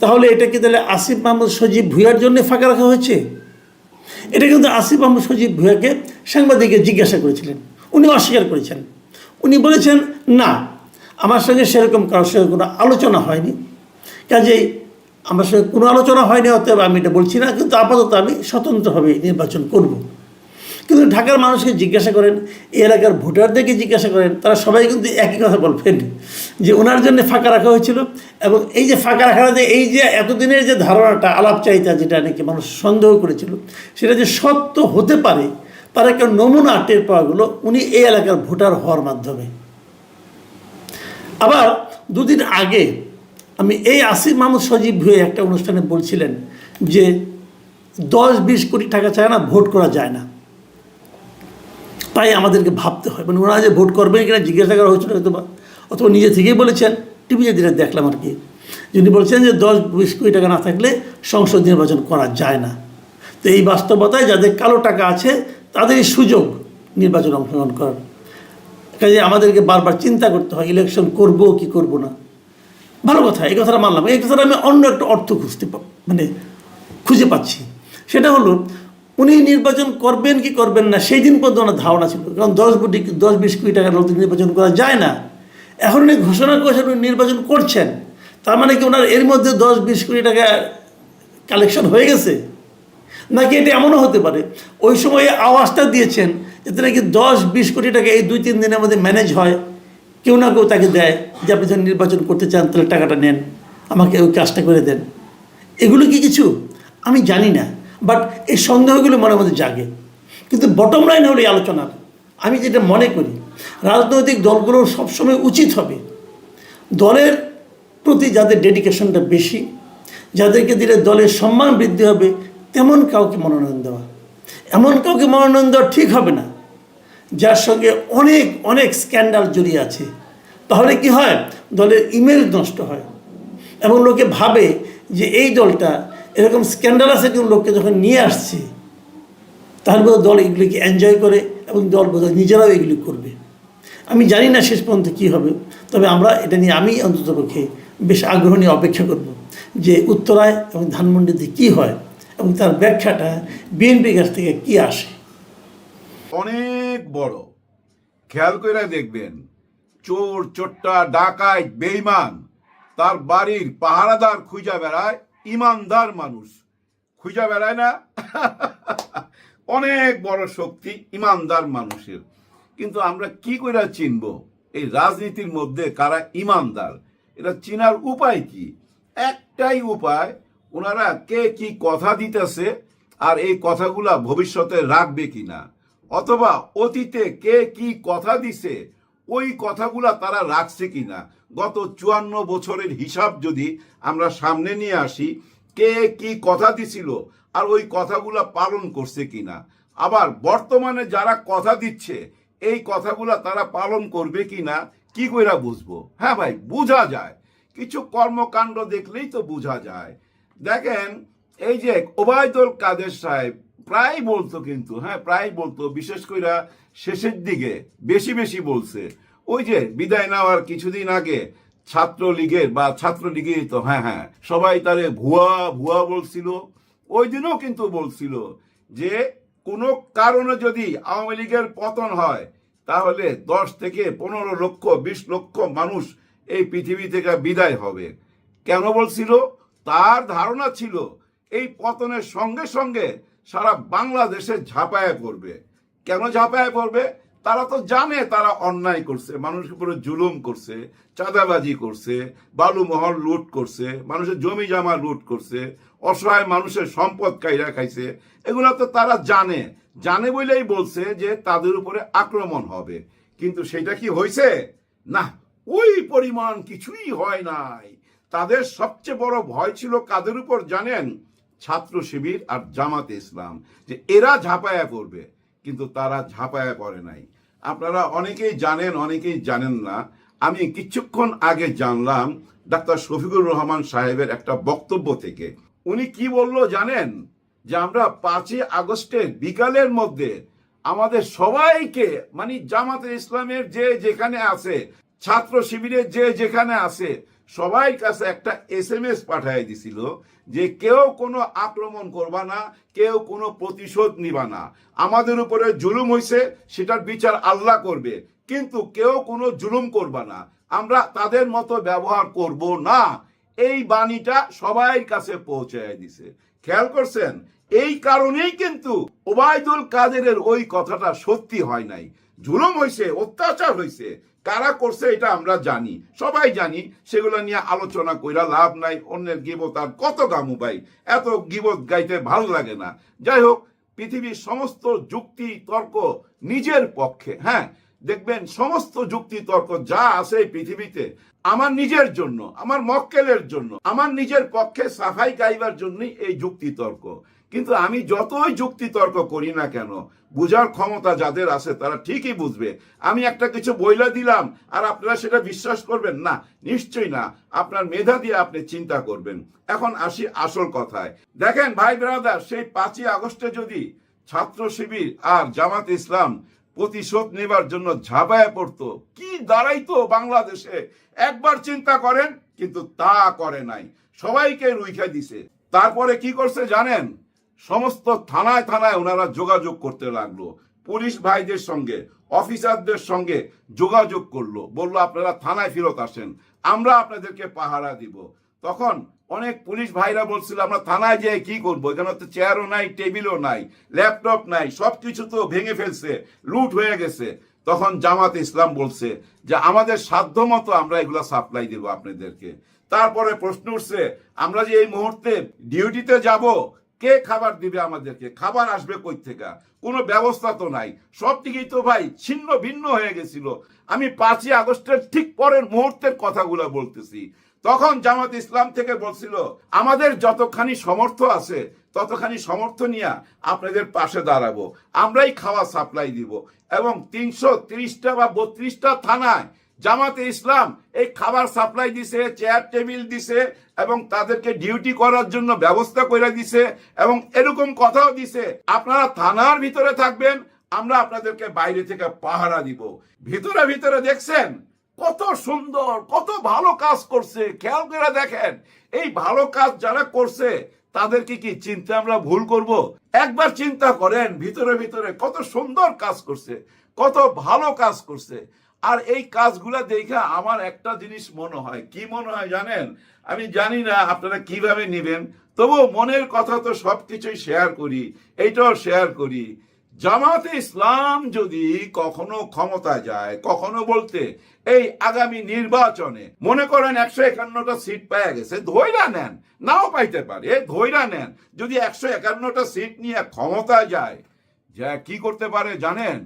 তাহলে এটা কি তাহলে আসিফ মাহমুদ সজীব ভুঁইয়ার জন্য ফাঁকা রাখা হয়েছে? এটা কিন্তু আসিফ মাহমুদ সজীব ভুঁইয়াকে সাংবাদিককে জিজ্ঞাসা করেছিলেন, উনি অস্বীকার করেছেন। উনি বলেছেন না, আমার সঙ্গে সেরকম কারোর সঙ্গে কোনো আলোচনা হয়নি, কাজেই আমার সঙ্গে কোনো আলোচনা হয়নি, অতএব আমি এটা বলছি না, কিন্তু আপাতত আমি স্বতন্ত্রভাবে নির্বাচন করব। কিন্তু ঢাকার মানুষকে জিজ্ঞাসা করেন, এই এলাকার ভোটারদেরকে জিজ্ঞাসা করেন, তারা সবাই কিন্তু একই কথা বলবেন যে ওনার জন্য ফাঁকা রাখা হয়েছিল। এবং এই যে ফাঁকা রাখার যে এই যে এতদিনের যে ধারণাটা, আলাপচারিতা, যেটা নাকি মানুষ সন্দেহ করেছিল, সেটা যে সত্য হতে পারে তার একটা নমুনা টের পাওয়া গেল উনি এই এলাকার ভোটার হওয়ার মাধ্যমে। আবার দুদিন আগে আমি এই আসিফ মাহমুদ সজীব ভুঁইয়া একটা অনুষ্ঠানে বলছিলেন যে 10-20 কোটি টাকা চায় না ভোট করা যায় না, তাই আমাদেরকে ভাবতে হয়। মানে ওনারা যে ভোট করবেন কিনা জিজ্ঞাসা করা হয়েছিল অথবা নিজে থেকেই বলেছেন, টিভিতে যেটা দেখলাম আর কি, যিনি বলছেন যে 10-20 কোটি টাকা না থাকলে সংসদ নির্বাচন করা যায় না। তো এই বাস্তবতায় যাদের কালো টাকা আছে তাদেরই সুযোগ নির্বাচন অংশগ্রহণ করার। কাজে আমাদেরকে বারবার চিন্তা করতে হয় ইলেকশন করব কি করব না। ভালো কথা, এই কথাটা মানলাম। এই কথাটা আমি অন্য একটা অর্থ খুঁজে পাচ্ছি, সেটা হলো উনি নির্বাচন করবেন কি করবেন না সেই দিন পর্যন্ত ওনার ধারণা ছিল, কারণ 10-20 কোটি টাকার নতুন নির্বাচন করা যায় না। এখন উনি ঘোষণা করেছেন উনি নির্বাচন করছেন, তার মানে কি ওনার এর মধ্যে 10-20 কোটি টাকা কালেকশন হয়ে গেছে? নাকি এটা এমনও হতে পারে ওই সময়ে আওয়াজটা দিয়েছেন যাতে নাকি 10-20 কোটি টাকা এই 2-3 দিনের মধ্যে ম্যানেজ হয়, কেউ না কেউ তাকে দেয় যে আপনি যখন নির্বাচন করতে চান তাহলে টাকাটা নেন, আমাকে ওই কাজটা করে দেন। এগুলো কি কিছু আমি জানি না, বাট এই সন্দেহগুলো মনের মধ্যে জাগে। কিন্তু বটম লাইন হলো এই আলোচনার, আমি যেটা মনে করি রাজনৈতিক দলগুলোর সবসময় উচিত হবে দলের প্রতি যাদের ডেডিকেশনটা বেশি, যাদেরকে দিলে দলের সম্মান বৃদ্ধি হবে, তেমন কাউকে মনোনয়ন দেওয়া। এমন কাউকে মনোনয়ন দেওয়া ঠিক হবে না যার সঙ্গে অনেক অনেক স্ক্যান্ডাল জড়িয়ে আছে। তাহলে কি হয়, দলের ইমেজ নষ্ট হয় এবং লোকে ভাবে যে এই দলটা এরকম স্ক্যান্ডাল আছে কোন লোককে যখন নিয়ে আসছে তাহলে বোধহয় দল এগুলিকে এনজয় করে এবং দল বোধহয় নিজেরাও এগুলি করবে। আমি জানি না শেষ পর্যন্ত কী হবে, তবে আমরা এটা নিয়ে আমি অন্ততপক্ষে বেশ আগ্রহ নিয়ে অপেক্ষা করব যে উত্তরায় এবং ধানমন্ডিতে কী হয় এবং তার ব্যাখ্যাটা বিএনপির কাছ থেকে কী আসে। অনেক বড় খেয়াল করে দেখবেন, চোর চোট্টা ডাকাত বেঈমান তার বাড়ির পাহারাদার খুঁজা বেড়ায়, ইমানদার মানুষ খুঁজা বেড়ায় না। অনেক বড় শক্তি ইমানদার মানুষের। কিন্তু আমরা কি করে চিনব এই রাজনীতির মধ্যে কারা ইমানদার? এটা চিনার উপায় কি? একটাই উপায়, ওনারা কে কি কথা দিতেছে আর এই কথাগুলা ভবিষ্যতে রাখবে কিনা, অথবা অতীতে কে কি কথা দিছে ওই কথাগুলা তারা রাখছে কিনা। গত 54 বছরের হিসাব যদি আমরা সামনে নিয়ে আসি, কে কি কথা দিছিল আর ওই কথাগুলা পালন করছে কিনা। আবার বর্তমানে যারা কথা দিচ্ছে এই কথাগুলা তারা পালন করবে কিনা কি কইরা বুঝবো? হ্যাঁ ভাই, বোঝা যায়, কিছু কর্মকাণ্ড দেখলেই তো বোঝা যায়। দেখেন, এই যে ওবায়দুল কাদের সাহেব প্রায় বলতো, কিন্তু প্রায় বলতো, বিশেষ করে শেষের দিকে বেশি বলছে, ওই যে বিদায় নেওয়ার কিছুদিন আগে ছাত্রলীগের বা ছাত্রলীগের তো হ্যাঁ সবাই তারে ভুয়া ভুয়া বলছিল। ওই দিনও কিন্তু বলছিল যে কোনো কারণে যদি আওয়ামী লীগের পতন হয় তাহলে 10 থেকে 15 লক্ষ 20 লক্ষ মানুষ এই পৃথিবী থেকে বিদায় হবে। কেন বলছিল? তার ধারণা ছিল এই পতনের সঙ্গে সঙ্গে সারা বাংলাদেশে ঝাঁপায় পড়বে। কেন ঝাঁপায় পড়বে? তারা তো জানে তারা অন্যায় করছে, মানুষের উপরে জুলুম করছে, চাঁদাবাজি করছে, বালুমহল লুট করছে, মানুষের জমি জমা লুট করছে, অসহায় মানুষের সম্পদ কাইরা খাইছে। এগুলো তো তারা জানে বলেই বলছে যে তাদের উপরে আক্রমণ হবে। কিন্তু সেটা কি হয়েছে? না, ওই পরিমাণ কিছুই হয় নাই। তাদের সবচেয়ে বড় ভয় ছিল কাদের উপর জানেন? ছাত্র শিবির আর জামাতে ইসলাম, যে এরা ঝাঁপায়া পড়বে। কিন্তু তারা ঝাঁপায়া পড়ে নাই। আপনারা অনেকেই জানেন, অনেকেই জানেন না। আমি কিছুক্ষণ আগে জানলাম ডাক্তার শফিকুর রহমান সাহেবের একটা বক্তব্য থেকে। উনি কি বললো জানেন? যে আমরা 5ই আগস্টের বিকালের মধ্যে আমাদের সবাইকে, মানে জামাতে ইসলামের যে যেখানে আছে, ছাত্র শিবিরের যে যেখানে আছে, সবাই কাছে একটা SMS পাঠিয়ে দিছিল যে কেউ কোনো আক্রমণ করবা না, কেউ কোনো প্রতিশোধ নিবা না। আমাদের উপরে জুলুম হয়েছে, সেটার বিচার আল্লাহ করবে, কিন্তু কেউ কোনো জুলুম করবা না, আমরা তাদের মতো ব্যবহার করব না। এই বাণীটা সবাই কাছে পৌঁছায় দিছে। খেয়াল করছেন? এই কারণেই কিন্তু ওবায়দুল কাদেরের ওই কথাটা সত্যি হয় নাই। জুলুম হয়েছে, অত্যাচার হয়েছে, কারা করছে এটা আমরা জানি, সবাই জানি। সেগুলো নিয়ে আলোচনা কইরা লাভ নাই। অন্যের গিবত আর কত গামু ভাই, এত গিবত গাইতে ভালো লাগে না। যাই হোক, পৃথিবীর সমস্ত যুক্তি তর্ক নিজের পক্ষে। হ্যাঁ, দেখবেন সমস্ত যুক্তি তর্ক যা আছে এই পৃথিবীতে আমার নিজের জন্য, আমার মক্কেলের জন্য, আমার নিজের পক্ষে সাফাই গাইবার জন্যই এই যুক্তি তর্ক। কিন্তু আমি যতই যুক্তি তর্ক করি না কেন, বুঝার ক্ষমতা যাদের আছে তারা ঠিকই বুঝবে। আমি একটা কিছু বইলা দিলাম আর আপনারা সেটা বিশ্বাস করবেন না? নিশ্চয়ই না। আপনার মেধা দিয়ে আপনি চিন্তা করবেন। এখন আসি আসল কথায়। দেখেন ভাই ব্রাদার, সেই 5ই আগস্টে যদি ছাত্র শিবির আর জামাত ইসলাম প্রতিশোধ নেবার জন্য ঝাঁপায় পড়তো, কি দাঁড়াইতো বাংলাদেশে একবার চিন্তা করেন। কিন্তু তা করে নাই, সবাইকে রুইখা দিছে। তারপরে কি করছে জানেন? সমস্ত থানায় থানায় ওনারা যোগাযোগ করতে লাগলো, পুলিশ ভাইদের সঙ্গে, অফিসারদের সঙ্গে যোগাযোগ করলো, বললো আপনারা থানায় ফেরত আসেন, আমরা আপনাদেরকে পাহারা দিব। তখন অনেক পুলিশ ভাইরা বলছিল আমরা থানায় যেয়ে কি করবো, এখানে তো চেয়ারও নাই, টেবিলও নাই, ল্যাপটপ নাই, সবকিছু তো ভেঙে ফেলছে, লুট হয়ে গেছে। তখন জামাত ইসলাম বলছে যে আমাদের সাধ্য মতো আমরা এগুলা সাপ্লাই দেব আপনাদেরকে। তারপরে প্রশ্ন উঠছে, আমরা যে এই মুহূর্তে ডিউটিতে যাব, কে খাবার দিবে আমাদেরকে? খাবার আসবে কই থেকে? কোনো ব্যবস্থা তো নাই। সব দিকেই তো ভাই ছিন্ন ভিন্ন হয়ে গেছিল। আমি 5ই আগস্টের ঠিক পরের মুহূর্তের কথাগুলো বলতেছি। তখন জামাত ইসলাম থেকে বলছিল আমাদের যতখানি সমর্থ আছে ততখানি সমর্থ নিয়ে আপনাদের পাশে দাঁড়াবো, আমরাই খাওয়া সাপ্লাই দিব। এবং 330টা বা 32টা থানায় জামাতে ইসলাম এই খাবার সাপ্লাই দিছে, চেয়ার টেবিল দিছে এবং তাদেরকে ডিউটি করার জন্য ব্যবস্থা করে দিছে। এবং এরকম কথাও দিছে আপনারা থানার ভিতরে থাকবেন, আমরা আপনাদেরকে বাইরে থেকে পাহারা দিব। ভিতরে ভিতরে দেখছেন কত সুন্দর, কত ভালো কাজ করছে। খেয়াল করে দেখেন, এই ভালো কাজ যারা করছে তাদেরকে কি চিন্তা আমরা ভুল করব? একবার চিন্তা করেন, ভিতরে ভিতরে কত সুন্দর কাজ করছে, কত ভালো কাজ করছে। আর এই কাজগুলা দেখে আমার একটা জিনিস মনে হয়, কি মনে হয় জানেন? আমি জানি না আপনারা কিভাবে নিবেন, তবু মনের কথা তো সবকিছুই শেয়ার করি, এইটাও শেয়ার করি। জামাতে ইসলাম যদি কখনো ক্ষমতা যায়, কখনো বলতে এই আগামী নির্বাচনে মনে করেন 151টা সিট পেয়ে গেছে, ধইরা নেন, নাও পাইতে পারে, ধইরা নেন, যদি 151টা সিট নিয়ে ক্ষমতা যায়, যা কি করতে পারে জানেন?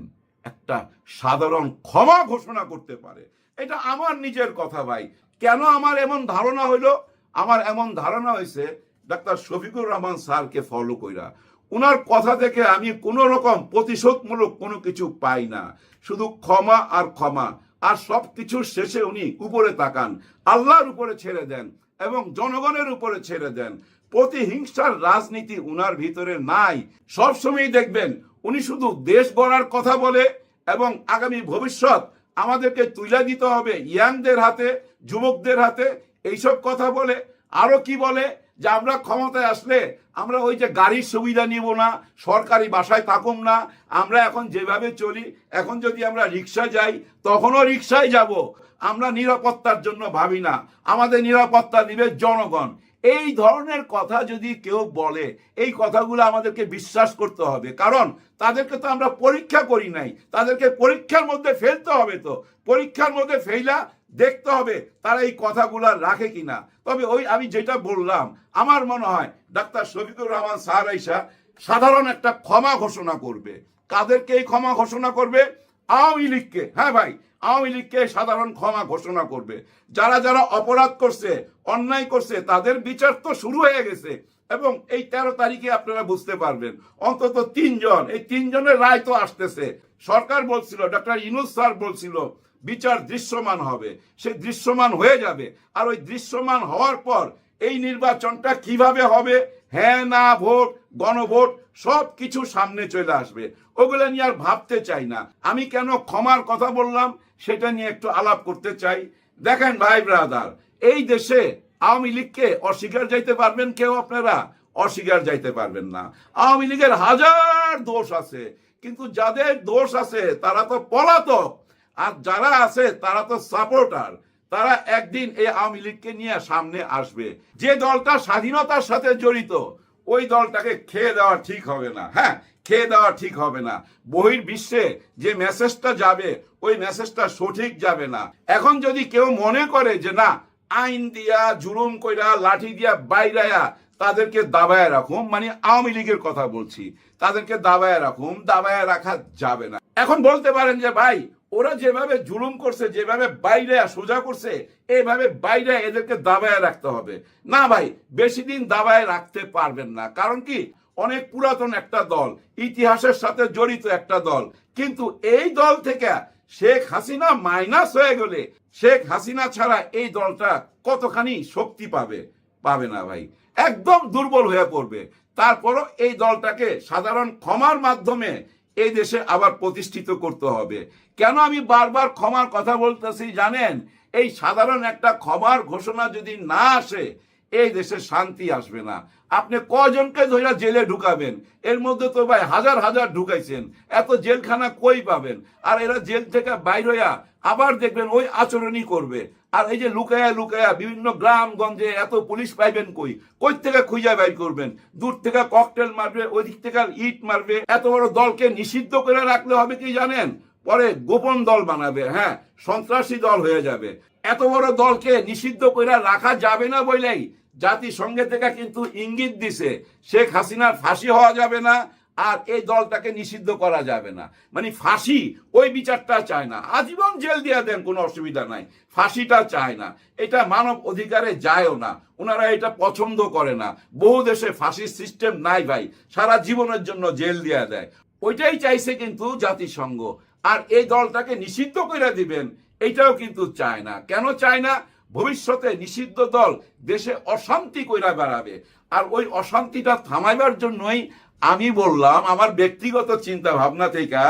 একটা সাধারণ ক্ষমা ঘোষণা করতে পারে। এটা আমার নিজের কথা ভাই। কেন আমার এমন ধারণা হইলো? আমার এমন ধারণা হয়েছে ডাক্তার শফিকুর রহমান স্যারকে ফলো কইরা। উনার কথা থেকে আমি কোনো রকম প্রতিশোধমূলক কোনো কিছু পাই না, শুধু ক্ষমা আর ক্ষমা। আর সব কিছুর শেষে উনি উপরে তাকান, আল্লাহর উপরে ছেড়ে দেন এবং জনগণের উপরে ছেড়ে দেন। প্রতিহিংসার রাজনীতি উনার ভিতরে নাই। সবসময় দেখবেন উনি শুধু দেশ গড়ার কথা বলে এবং আগামী ভবিষ্যৎ আমাদেরকে তুলে দিতে হবে ইয়াংদের হাতে, যুবকদের হাতে। এইসব কথা বলে আরো কি বলে যে আমরা ক্ষমতায় আসলে আমরা ওই যে গাড়ির সুবিধা নিব না, সরকারি বাসায় থাকুম না, আমরা এখন যেভাবে চলি, এখন যদি আমরা রিক্সা যাই তখনও রিক্সায় যাব, আমরা নিরাপত্তার জন্য ভাবি না, আমাদের নিরাপত্তা দিবে জনগণ। এই ধরনের কথা যদি কেউ বলে, এই কথাগুলো আমাদেরকে বিশ্বাস করতে হবে, কারণ তাদেরকে তো আমরা পরীক্ষা করি নাই, তাদেরকে পরীক্ষার মধ্যে ফেলতে হবে। তো পরীক্ষার মধ্যে ফেলা দেখতে হবে তারা এই কথাগুলো রাখে কিনা। তবে ওই আমি যেটা বললাম, আমার মনে হয় ডাক্তার শফিকুর রহমান স্যার আইসা সাধারণ একটা ক্ষমা ঘোষণা করবে। কাদেরকে এই ক্ষমা ঘোষণা করবে? আওয়ামী লীগকে। হ্যাঁ ভাই, আওয়ামী লীগকে সাধারণ ক্ষমা ঘোষণা করবে। যারা যারা অপরাধ করছে, অন্যায় করছে, তাদের বিচার তো শুরু হয়ে গেছে, এবং এই 13 তারিখে আপনারা বুঝতে পারবেন অন্তত 3 জন, এই 3 জনের রায় তো আসতেছে। সরকার বলছিল, ডক্টর ইউনূস স্যার বলছিল বিচার দৃশ্যমান হবে, সে দৃশ্যমান হয়ে যাবে। আর ওই দৃশ্যমান হওয়ার পর এই নির্বাচনটা কিভাবে হবে, হ্যাঁ না ভোট, গণভোট, সব কিছু সামনে চলে আসবে। ওগুলো নিয়ে আর ভাবতে চাই না। আমি কেন ক্ষমার কথা বললাম সেটা নিয়ে একটু আলাপ করতে চাই। দেখেন ভাই ব্রাদার, এই দেশে আওয়ামী লীগকে অস্বীকার যাইতে পারবেন কেউ? আপনারা অস্বীকার যাইতে পারবেন না। আওয়ামী লীগের হাজার দোষ আছে, কিন্তু যাদের দোষ আছে তারা তো পলাতক, আর যারা আছে তারা তো সাপোর্টার। তারা একদিন এই আওয়ামী লীগকে নিয়ে সামনে আসবে। যে দলটা স্বাধীনতার সাথে জড়িত, ওই দলটাকে খেয়ে দেওয়া ঠিক হবে না। হ্যাঁ, খেয়ে দেওয়া ঠিক হবে না। বহির্বিশ্বে যে মেসেজটা যাবে, ওই মেসেজটা সঠিক যাবে না। এখন যদি কেউ মনে করে যে না, আইন দিয়া, জুলুম কইরা, লাঠি দিয়া বাইরায়া তাদেরকে দাবায় রাখুম, মানে আওয়ামী লীগের কথা বলছি, তাদেরকে দাবায় রাখুম, দাবায় রাখা যাবে না। এখন বলতে পারেন যে ভাই, ওরা যেভাবে জুলুম করছে, যেভাবে বাইরে সোজা করছে, এইভাবে বাইরে এদেরকে দাবায় রাখতে হবে। না ভাই, বেশি দিন দাবায় রাখতে পারবেন না। কারণ কি, অনেক পুরাতন একটা দল, ইতিহাসের সাথে জড়িত একটা দল। কিন্তু এই দল থেকে শেখ হাসিনা মাইনাস হয়ে গেলে, শেখ হাসিনা ছাড়া এই দলটা কতখানি শক্তি পাবে? পাবে না ভাই, একদম দুর্বল হয়ে পড়বে। তারপরও এই দলটাকে সাধারণ ক্ষমার মাধ্যমে এই দেশে আবার প্রতিষ্ঠিত করতে হবে। কেন আমি বারবার ক্ষমার কথা বলতেছি জানেন? এই সাধারণ একটা ক্ষমার ঘোষণা যদি না আসে, এই দেশে শান্তি আসবে না। আপনি কজনকে ধরে জেলে ঢুকাবেন? এর মধ্যে তো ভাই হাজার হাজার ঢুকাইছেন, এত জেলখানা কই পাবেন? আর এরা জেল থেকে বাইর হইয়া আবার দেখবেন ওই আচরণই করবে। আর এই যে লুকায়া লুকায়া বিভিন্ন গ্রামগঞ্জে এত পুলিশ পাইবেন কই? কই থেকে খুঁজে বাইর করবেন? দূর থেকে ককটেল মারবে, ওই দিক থেকে ইট মারবে। এত বড় দলকে নিষিদ্ধ করে রাখলে হবে কি জানেন? পরে গোপন দল বানাবে, হ্যাঁ, সন্ত্রাসী দল হয়ে যাবে। এত বড় দলকে নিষিদ্ধ করে রাখা যাবে না বলেই জাতিসংঘে থেকে কিন্তু ইঙ্গিত দিছে শেখ হাসিনার ফাঁসি হওয়া যাবে না, আর এই দলটাকে নিষিদ্ধ করা যাবে না। মানে ফাঁসি, ওই বিচারটা চায় না। আজীবন জেল দিয়ে দেন, কোনো অসুবিধা নাই, ফাঁসিটা চায় না। এটা মানব অধিকারে যায়ও না, ওনারা এটা পছন্দ করে না। বহু দেশে ফাঁসির সিস্টেম নাই ভাই, সারা জীবনের জন্য জেল দিয়ে দেয়। ওইটাই চাইছে কিন্তু জাতিসংঘ। আর এই দলটাকে নিষিদ্ধ করে দিবেন, এইটাও কিন্তু চায় না। কেন চায় না? ভবিষ্যতে নিষিদ্ধ দল দেশে অশান্তি কইরা বেড়াবে। আর ওই অশান্তিটা থামাইবার জন্যই আমি বললাম আমার ব্যক্তিগত চিন্তা ভাবনা থেকে,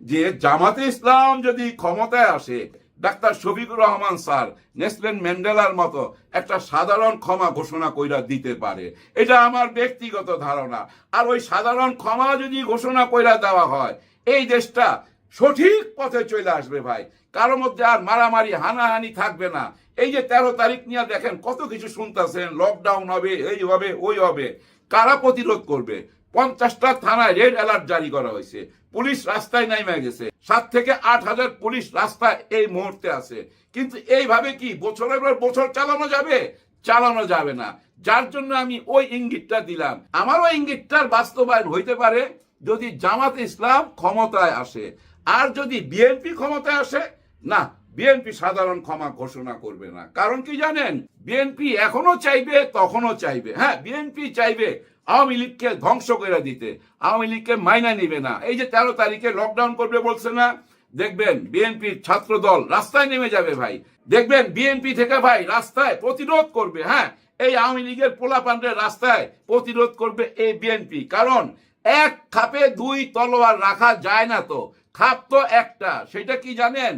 যে জামাতে ইসলাম যদি ক্ষমতায় আসে, ডাক্তার শফিকুর রহমান স্যার নেসলেন ম্যান্ডেলার মতো একটা সাধারণ ক্ষমা ঘোষণা কইরা দিতে পারে। এটা আমার ব্যক্তিগত ধারণা। আর ওই সাধারণ ক্ষমা যদি ঘোষণা কইরা দেওয়া হয়, এই দেশটা সঠিক পথে চলে আসবে ভাই। কারোর মধ্যে আর মারামারি, হানাহানি থাকবে না। এই যে 13 তারিখ নিয়ে দেখেন কত কিছু শুনতেছেন, লকডাউন হবে, এই হবে, ওই হবে। কারা প্রতিরোধ করবে? 50টা থানায় রেড অ্যালার্ট জারি করা হয়েছে, পুলিশ রাস্তায় নেমে গেছে, 7 থেকে 8 হাজার পুলিশ রাস্তায় এই মুহূর্তে আছে। কিন্তু এইভাবে কি বছরের পর বছর চালানো যাবে? চালানো যাবে না। যার জন্য আমি ওই ইঙ্গিতটা দিলাম। আমারও ইঙ্গিতটার বাস্তবায়ন হইতে পারে যদি জামাতে ইসলাম ক্ষমতায় আসে। আর যদি বিএনপি ক্ষমতায় আসে, না, বিএনপি সাধারণ ক্ষমা ঘোষণা করবে না। কারণ কি জানেন? বিএনপি এখনো চাইবে, তখনও চাইবে। হ্যাঁ, বিএনপি চাইবে আওয়ামী লীগকে ধ্বংস করে দিতে, আওয়ামী লীগকে মাইনা নিবে না। এই যে 13 তারিখে লকডাউন করবে বলছে না, দেখবেন বিএনপির ছাত্র দল রাস্তায় নেমে যাবে ভাই। দেখবেন বিএনপি থেকে ভাই রাস্তায় প্রতিরোধ করবে। হ্যাঁ, এই আওয়ামী লীগের পোলাপানদের রাস্তায় প্রতিরোধ করবে এই বিএনপি। কারণ এক খাপে 2 তলোয়ার রাখা যায় না। তো খাপ তো একটা, সেটা কি জানেন?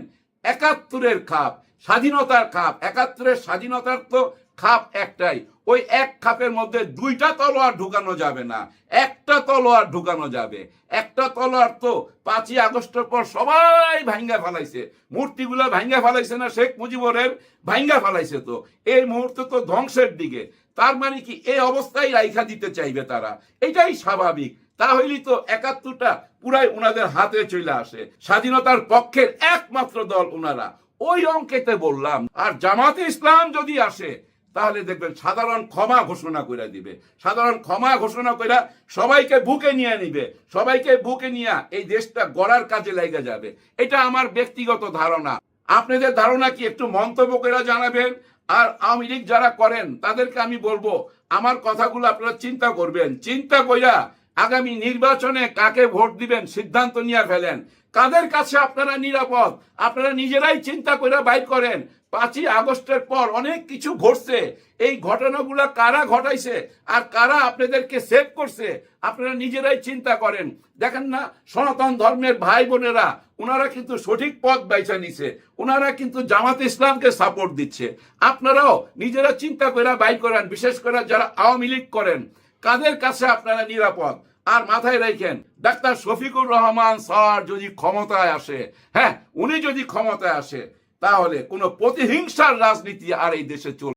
একাত্তরের খাপ, স্বাধীনতার খাপ। একাত্তরের স্বাধীনতার তো খাপ একটাই, ওই এক খাপের মধ্যে দুইটা তলোয়ার ঢুকানো যাবে না, একটা তলোয়ার ঢুকানো যাবে। একটা তলোয়ার তো 5ই আগস্টের পর সবাই ভাঙ্গা ফেলাইছে, মূর্তিগুলা ভাঙ্গা ফেলাইছে না শেখ মুজিবরের, ভাঙ্গা ফেলাইছে। তো এই মুহূর্তে তো ধ্বংসের দিকে, তার মানে কি এই অবস্থায় রাইখা দিতে চাইবে তারা, এটাই স্বাভাবিক। তাহলেই তো 71টা পুরাই ওনাদের হাতে চলে আসে। স্বাধীনতার পক্ষের একমাত্র দল ওনারা, ওই অঙ্কেতে বললাম। আর জামাতে ইসলাম যদি আসে তাহলে দেখবেন সাধারণ ক্ষমা ঘোষণা করে দিবে, সাধারণ ক্ষমা ঘোষণা করে সবাইকে বুকে নিয়ে নিবে, সবাইকে বুকে নিয়ে এই দেশটা গড়ার কাজে লেগে যাবে। এটা আমার ব্যক্তিগত ধারণা। আপনাদের ধারণা কি একটু মন্তব্য করে জানাবেন। আর আওয়ামী লীগ যারা করেন তাদেরকে আমি বলবো আমার কথাগুলো আপনারা চিন্তা করবেন, চিন্তা কইরা আগামী নির্বাচনে কাকে ভোট দিবেন সিদ্ধান্ত নিয়ে ফেলেন। কাদের কাছে আপনারা নিরাপদ আপনারা নিজেরাই চিন্তা করে বাইর করেন। 5ই আগস্টের পর অনেক কিছু ঘটছে, এই ঘটনাগুলো কারা ঘটাইছে আর কারা আপনাদেরকে সেভ করছে আপনারা নিজেরাই চিন্তা করেন। দেখেন না, সনাতন ধর্মের ভাই বোনেরা ওনারা কিন্তু সঠিক পথ বাইছা নিছে, ওনারা কিন্তু জামাত ইসলামকে সাপোর্ট দিচ্ছে। আপনারাও নিজেরা চিন্তা করে বাইর করেন, বিশেষ করে যারা আওয়ামী লীগ করেন কাদের কাছে আপনারা নিরাপদ। আর মাথায় রাখেন, ডাক্তার শফিকুর রহমান স্যার যদি ক্ষমতায় আসে, হ্যাঁ উনি যদি ক্ষমতায় আসে তাহলে কোনো প্রতিহিংসার রাজনীতি আর এই দেশে চলবে